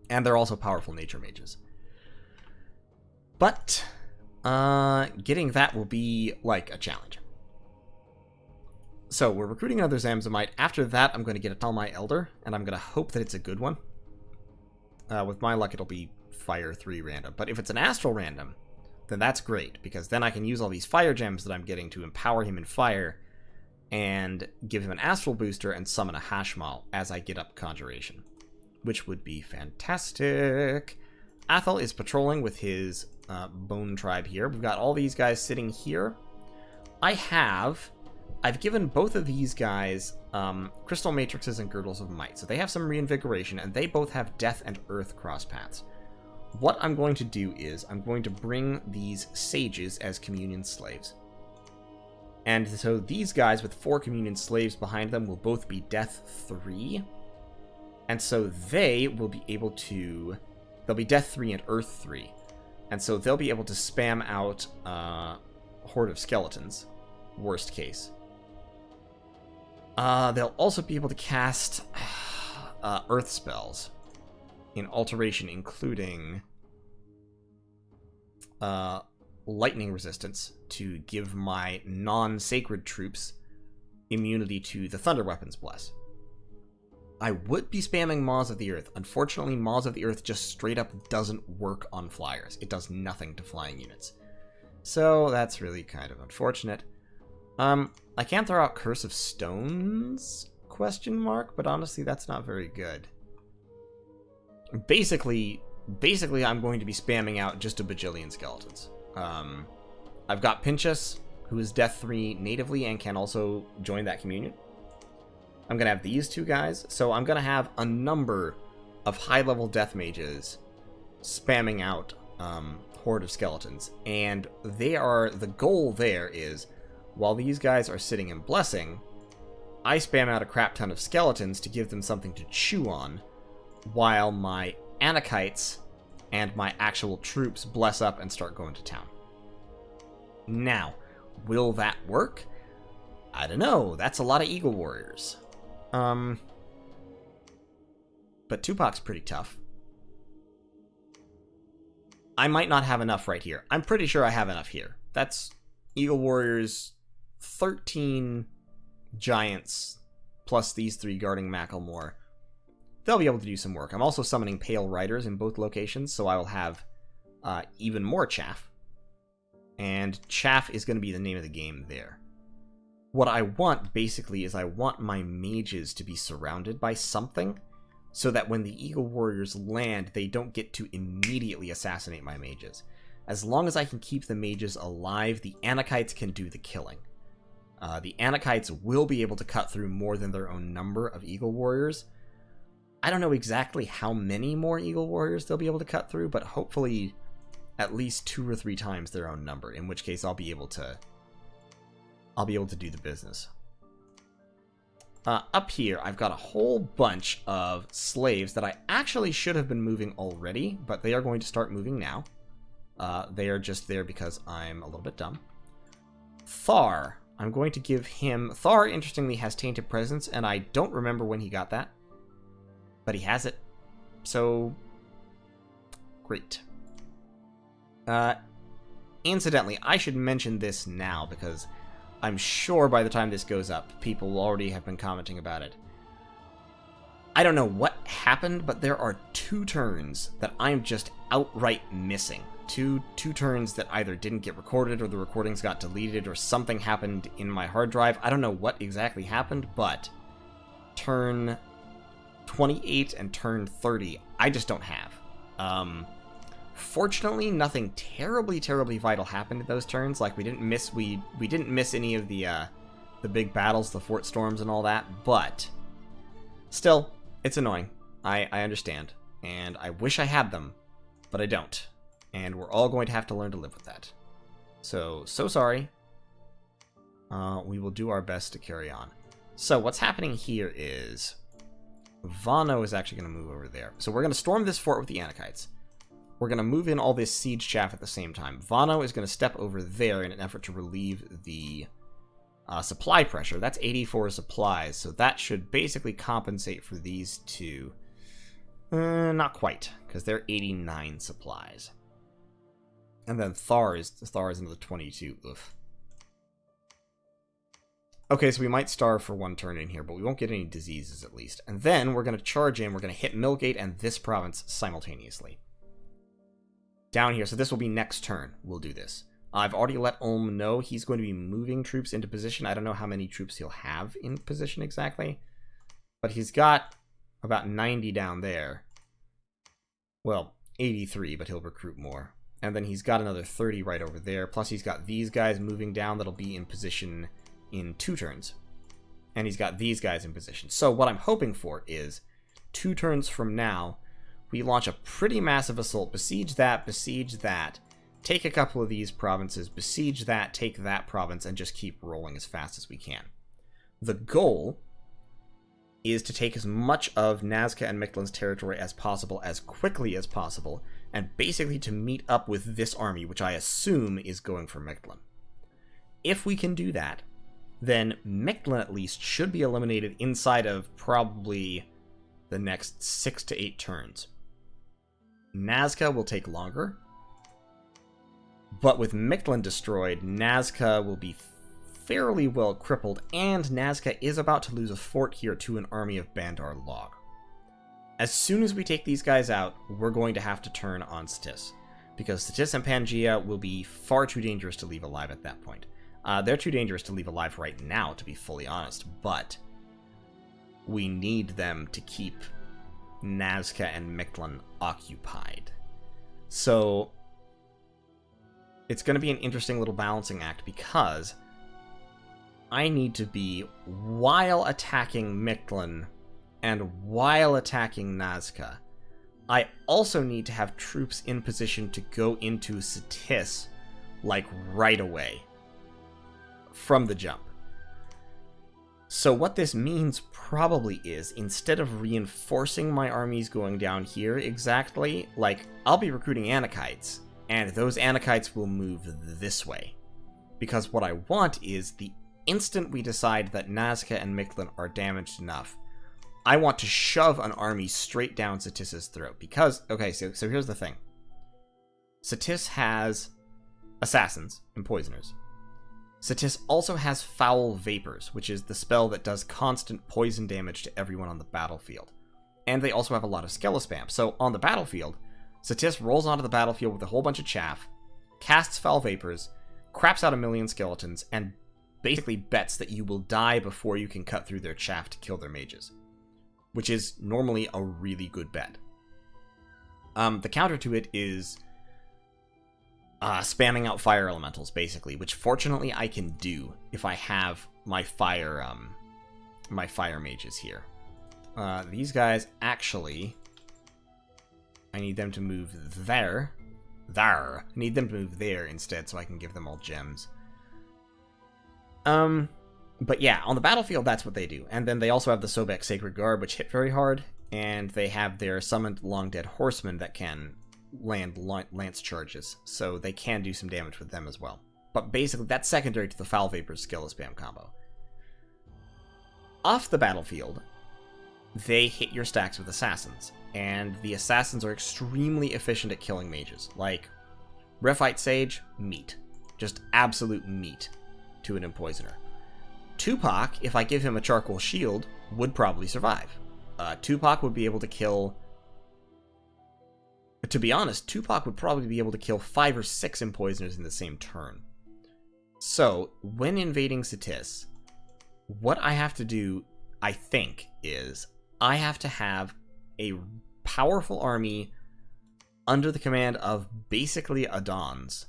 And they're also powerful nature mages. But getting that will be like a challenge. So we're recruiting another Zamzamite. After that, I'm going to get a Talmai Elder, and I'm going to hope that it's a good one. With my luck, it'll be Fire 3 random. But if it's an Astral random, then that's great, because then I can use all these Fire Gems that I'm getting to empower him in Fire, and give him an Astral booster and summon a Hashmal as I get up Conjuration, which would be fantastic. Athel is patrolling with his Bone Tribe here. We've got all these guys sitting here. I've given both of these guys Crystal Matrixes and Girdles of Might, so they have some reinvigoration, and they both have Death and Earth cross paths. What I'm going to do is I'm going to bring these Sages as Communion Slaves. And so these guys with 4 Communion Slaves behind them will both be Death 3. And so they will be able to... They'll be Death 3 and Earth 3. And so they'll be able to spam out Horde of Skeletons, worst case. They'll also be able to cast Earth spells in Alteration, including Lightning Resistance to give my non-sacred troops immunity to the Thunder Weapons Bless. I would be spamming Maws of the Earth. Unfortunately, Maws of the Earth just straight up doesn't work on flyers. It does nothing to flying units. So that's really kind of unfortunate. I can throw out Curse of Stones, ? But honestly, that's not very good. Basically, I'm going to be spamming out just a bajillion skeletons. I've got Pinchas, who is Death 3 natively and can also join that communion. I'm going to have these 2 guys, so I'm going to have a number of high-level death mages spamming out Horde of Skeletons. And the goal there is, while these guys are sitting in Blessing, I spam out a crap ton of skeletons to give them something to chew on, while my Anakites and my actual troops bless up and start going to town. Now, will that work? I don't know. That's a lot of Eagle Warriors. But Tupac's pretty tough. I might not have enough right here. I'm pretty sure I have enough here. That's Eagle Warriors, 13 Giants, plus these 3 guarding Macklemore. They'll be able to do some work. I'm also summoning Pale Riders in both locations, so I will have even more Chaff. And Chaff is going to be the name of the game there. What I want, basically, is I want my mages to be surrounded by something, so that when the Eagle Warriors land, they don't get to immediately assassinate my mages. As long as I can keep the mages alive, the Anakites can do the killing. The Anakites will be able to cut through more than their own number of Eagle Warriors. I don't know exactly how many more Eagle Warriors they'll be able to cut through, but hopefully at least 2 or 3 times their own number, in which case I'll be able to do the business. Up here, I've got a whole bunch of slaves that I actually should have been moving already, but they are going to start moving now. They are just there because I'm a little bit dumb. Thar, I'm going to give him... Thar, interestingly, has Tainted Presence, and I don't remember when he got that. But he has it. So, great. Incidentally, I should mention this now, because I'm sure by the time this goes up, people will already have been commenting about it. I don't know what happened, but there are 2 turns that I'm just outright missing. Two turns that either didn't get recorded or the recordings got deleted or something happened in my hard drive. I don't know what exactly happened, but turn 28 and turn 30, I just don't have. Fortunately, nothing terribly vital happened in those turns. Like, we didn't miss any of the big battles, the fort storms and all that, but still, it's annoying. I understand, and I wish I had them, but I don't. And we're all going to have to learn to live with that. So sorry. We will do our best to carry on. So what's happening here is Vano is actually going to move over there. So we're going to storm this fort with the Anakites. We're going to move in all this siege chaff at the same time. Vano is going to step over there in an effort to relieve the supply pressure. That's 84 supplies, so that should basically compensate for these two. Not quite, because they're 89 supplies. And then Thar is another 22. Oof. Okay, so we might starve for one turn in here, but we won't get any diseases at least. And then we're going to charge in, we're going to hit Millgate and this province simultaneously. Down here, so this will be next turn, we'll do this. I've already let Ulm know he's going to be moving troops into position. I don't know how many troops he'll have in position exactly, but he's got about 90 down there. Well, 83, but he'll recruit more. And then he's got another 30 right over there, plus he's got these guys moving down that'll be in position in 2 turns. And he's got these guys in position. So what I'm hoping for is 2 turns from now, we launch a pretty massive assault, besiege that, take a couple of these provinces, besiege that, take that province, and just keep rolling as fast as we can. The goal is to take as much of Nazca and Mictlan's territory as possible, as quickly as possible, and basically to meet up with this army, which I assume is going for Mictlan. If we can do that, then Mictlan at least should be eliminated inside of probably the next 6 to 8 turns. Nazca will take longer, but with Mictlan destroyed, Nazca will be fairly well crippled, and Nazca is about to lose a fort here to an army of Bandar Log. As soon as we take these guys out, we're going to have to turn on Satis, because Satis and Pangaea will be far too dangerous to leave alive at that point. They're too dangerous to leave alive right now, to be fully honest, but we need them to keep Nazca and Mictlan occupied. So it's going to be an interesting little balancing act, because I need to be, while attacking Mictlan and while attacking Nazca, I also need to have troops in position to go into Satis, like, right away. From the jump. So what this means probably is, instead of reinforcing my armies going down here exactly, like, I'll be recruiting Anakites, and those Anakites will move this way. Because what I want is, the instant we decide that Nazca and Mictlan are damaged enough, I want to shove an army straight down Satis's throat. Because, okay, so here's the thing. Satis has assassins and poisoners. Satis also has Foul Vapors, which is the spell that does constant poison damage to everyone on the battlefield. And they also have a lot of Skeleспam. So on the battlefield, Satis rolls onto the battlefield with a whole bunch of chaff, casts Foul Vapors, craps out 1,000,000 skeletons, and basically bets that you will die before you can cut through their chaff to kill their mages. Which is normally a really good bet. The counter to it is spamming out fire elementals, basically, which fortunately I can do if I have my fire mages here. These guys, actually, I need them to move there. I need them to move there instead, so I can give them all gems. But yeah, on the battlefield, that's what they do. And then they also have the Sobek Sacred Guard, which hit very hard, and they have their summoned Long Dead Horsemen that can land lance charges, so they can do some damage with them as well. But basically, that's secondary to the Foul Vapors skill spam combo. Off the battlefield, they hit your stacks with assassins, and the assassins are extremely efficient at killing mages. Like, Rephite Sage, meat. Just absolute meat to an Empoisoner. Tupac, if I give him a charcoal shield, would probably survive. Tupac would be able to kill... To be honest, Tupac would probably be able to kill 5 or 6 Empoisoners in the same turn. So, when invading Satis, what I have to do, I think, is I have to have a powerful army under the command of basically Adons,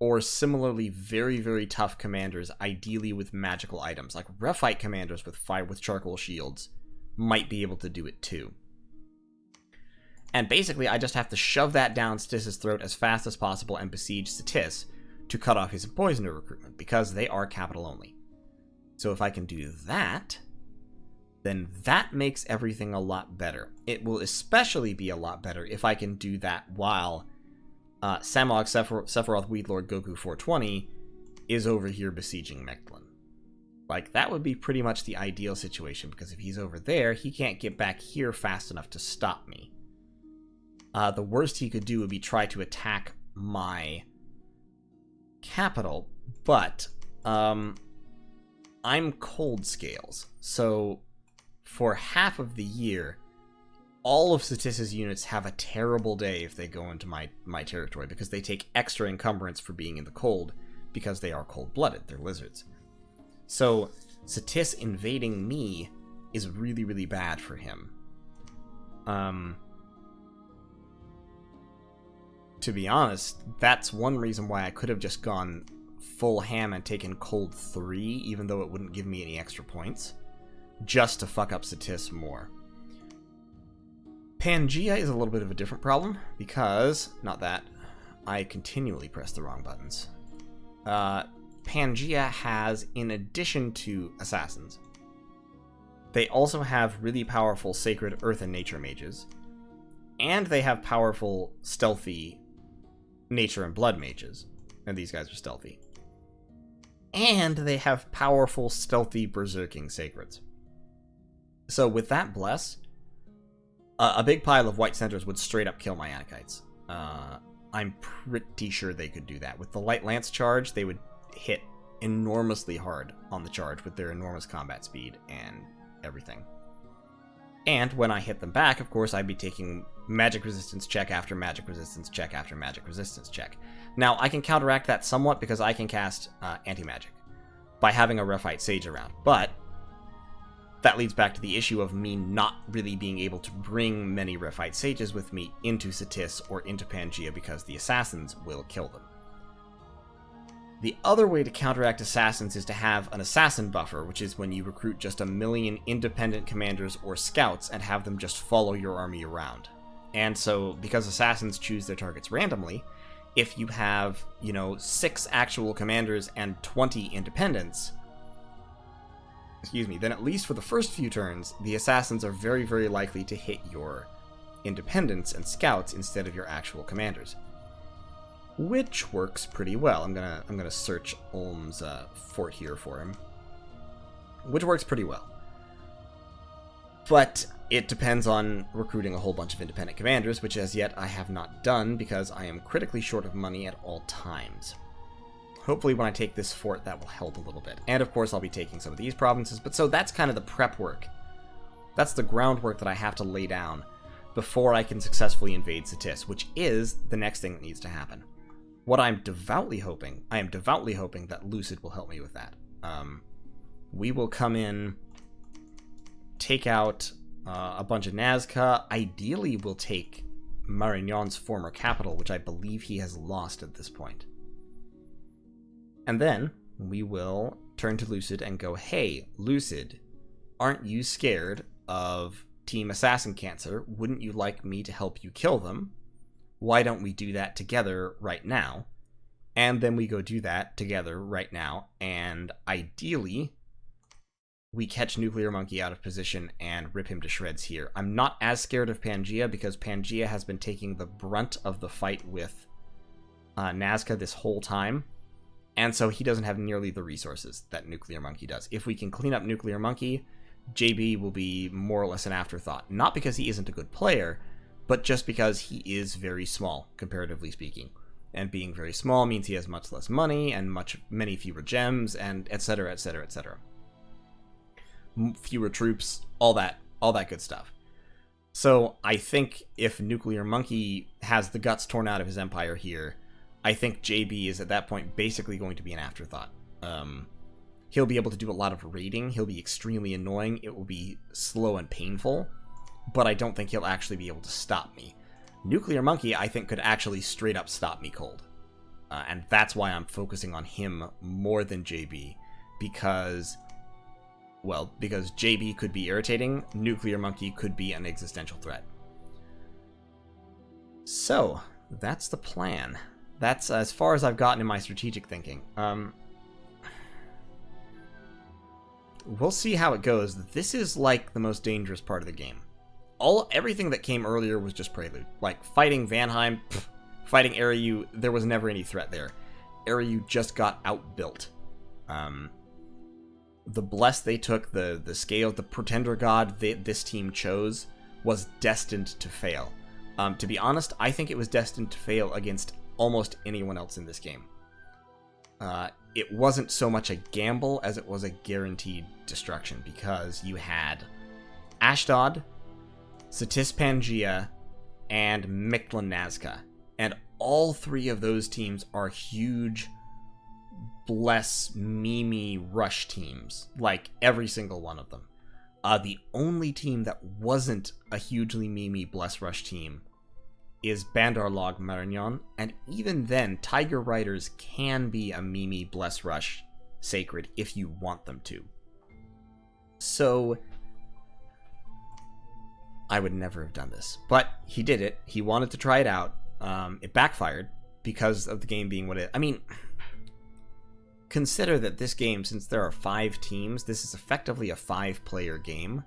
or similarly very, very tough commanders, ideally with magical items. Like Rephite commanders with charcoal shields might be able to do it too. And basically, I just have to shove that down Satis's throat as fast as possible and besiege Satis to cut off his Poisoner recruitment, because they are capital only. So if I can do that, then that makes everything a lot better. It will especially be a lot better if I can do that while Samog Sephiroth Weedlord Goku 420 is over here besieging Mechlin. Like, that would be pretty much the ideal situation, because if he's over there, he can't get back here fast enough to stop me. The worst he could do would be try to attack my capital, but I'm cold scales, so for half of the year, all of Satis's units have a terrible day if they go into my territory, because they take extra encumbrance for being in the cold, because they are cold-blooded, they're lizards. So Satis invading me is really, really bad for him. To be honest, that's one reason why I could have just gone full ham and taken cold 3, even though it wouldn't give me any extra points, just to fuck up Satis more. Pangea is a little bit of a different problem, because, not that, I continually press the wrong buttons. Pangea has, in addition to assassins, they also have really powerful sacred earth and nature mages, and they have powerful stealthy nature and blood mages, and these guys are stealthy. And they have powerful stealthy berserking sacreds. So with that bless, a big pile of white centers would straight up kill my Anakites. I'm pretty sure they could do that. With the light lance charge, they would hit enormously hard on the charge with their enormous combat speed and everything. And when I hit them back, of course, I'd be taking magic resistance check after magic resistance check after magic resistance check. Now, I can counteract that somewhat because I can cast anti-magic by having a Rephite Sage around, but that leads back to the issue of me not really being able to bring many Rephite Sages with me into Satis or into Pangea because the assassins will kill them. The other way to counteract assassins is to have an assassin buffer, which is when you recruit just 1 million independent commanders or scouts and have them just follow your army around. And so, because assassins choose their targets randomly, if you have, 6 actual commanders and 20 independents, then at least for the first few turns, the assassins are very, very likely to hit your independents and scouts instead of your actual commanders. Which works pretty well. I'm gonna search Ulm's fort here for him. Which works pretty well. But it depends on recruiting a whole bunch of independent commanders, which as yet I have not done because I am critically short of money at all times. Hopefully when I take this fort that will help a little bit. And of course I'll be taking some of these provinces, but so that's kind of the prep work. That's the groundwork that I have to lay down before I can successfully invade Satis, which is the next thing that needs to happen. What I am devoutly hoping that Lucid will help me with that. We will come in, take out a bunch of Nazca. Ideally, we'll take Marignon's former capital, which I believe he has lost at this point. And then we will turn to Lucid and go, hey, Lucid, aren't you scared of Team Assassin Cancer? Wouldn't you like me to help you kill them? Why don't we do that together right now? And then we go do that together right now, and ideally, we catch Nuclear Monkey out of position and rip him to shreds here. I'm not as scared of Pangea, because Pangea has been taking the brunt of the fight with Nazca this whole time, and so he doesn't have nearly the resources that Nuclear Monkey does. If we can clean up Nuclear Monkey, JB will be more or less an afterthought. Not because he isn't a good player, but just because he is very small, comparatively speaking. And being very small means he has much less money, and many fewer gems, and etc., etc., etc. Fewer troops, all that good stuff. So I think if Nuclear Monkey has the guts torn out of his empire here, I think JB is at that point basically going to be an afterthought. He'll be able to do a lot of raiding, he'll be extremely annoying, it will be slow and painful, but I don't think he'll actually be able to stop me. Nuclear Monkey, I think, could actually straight up stop me cold. And that's why I'm focusing on him more than JB, because JB could be irritating, Nuclear Monkey could be an existential threat. So, that's the plan. That's as far as I've gotten in my strategic thinking. we'll see how it goes. This is like the most dangerous part of the game. Everything that came earlier was just prelude. Like fighting Vanheim, fighting Eriu, there was never any threat there. Eriu just got outbuilt. The bless they took, the scale, the pretender god this team chose was destined to fail. To be honest, I think it was destined to fail against almost anyone else in this game. It wasn't so much a gamble as it was a guaranteed destruction, because you had Ashdod, Satis Pangaea, and Mictlan Nazca. And all three of those teams are huge bless Mimi rush teams, like every single one of them. The only team that wasn't a hugely Mimi bless rush team is Bandar Log Marignon, and even then, Tiger Riders can be a Mimi bless rush sacred if you want them to. So I would never have done this, but he did it. He wanted to try it out. It backfired because of the game being what it... I mean, consider that this game, since there are 5 teams, this is effectively a 5-player game,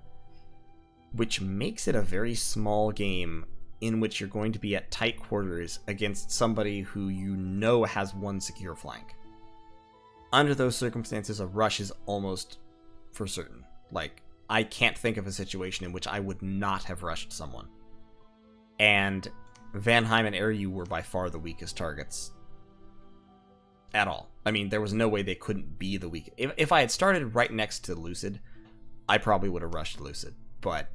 which makes it a very small game in which you're going to be at tight quarters against somebody who you know has one secure flank. Under those circumstances, a rush is almost for certain. Like, I can't think of a situation in which I would not have rushed someone. And Vanheim and Eriu were by far the weakest targets at all. I mean, there was no way they couldn't be the weakest. If I had started right next to Lucid, I probably would have rushed Lucid, but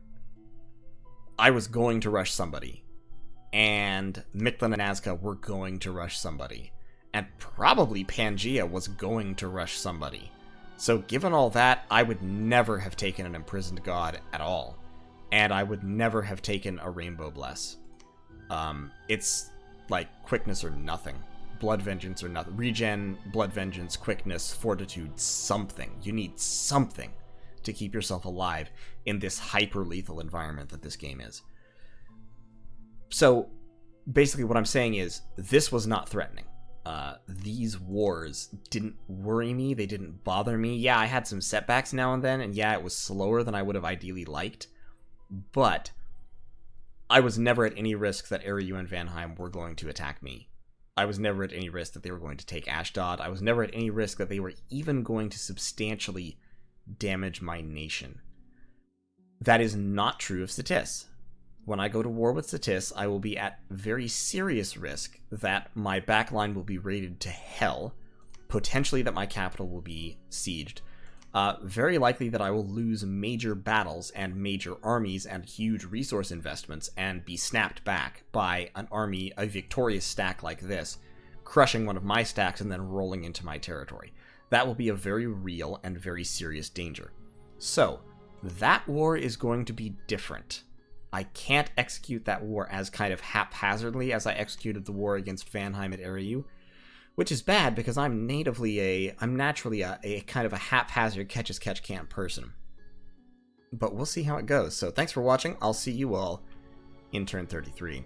I was going to rush somebody, and Mictlan and Nazca were going to rush somebody, and probably Pangaea was going to rush somebody. So given all that, I would never have taken an Imprisoned God at all, and I would never have taken a Rainbow Bless. It's like quickness or nothing. Blood Vengeance or nothing. Regen, Blood Vengeance, quickness, fortitude, something. You need something to keep yourself alive in this hyper-lethal environment that this game is. So, basically what I'm saying is, this was not threatening. These wars didn't worry me, they didn't bother me. Yeah, I had some setbacks now and then, and yeah, it was slower than I would have ideally liked, but I was never at any risk that Eriu and Vanheim were going to attack me. I was never at any risk that they were going to take Ashdod. I was never at any risk that they were even going to substantially damage my nation. That is not true of Satis. When I go to war with Satis, I will be at very serious risk that my backline will be raided to hell, potentially that my capital will be sieged, very likely that I will lose major battles and major armies and huge resource investments and be snapped back by an army, a victorious stack like this, crushing one of my stacks and then rolling into my territory. That will be a very real and very serious danger. So, that war is going to be different. I can't execute that war as kind of haphazardly as I executed the war against Vanheim at Eriu, which is bad because I'm naturally a kind of a haphazard catch-as-catch-can person. But we'll see how it goes. So thanks for watching. I'll see you all in turn 33.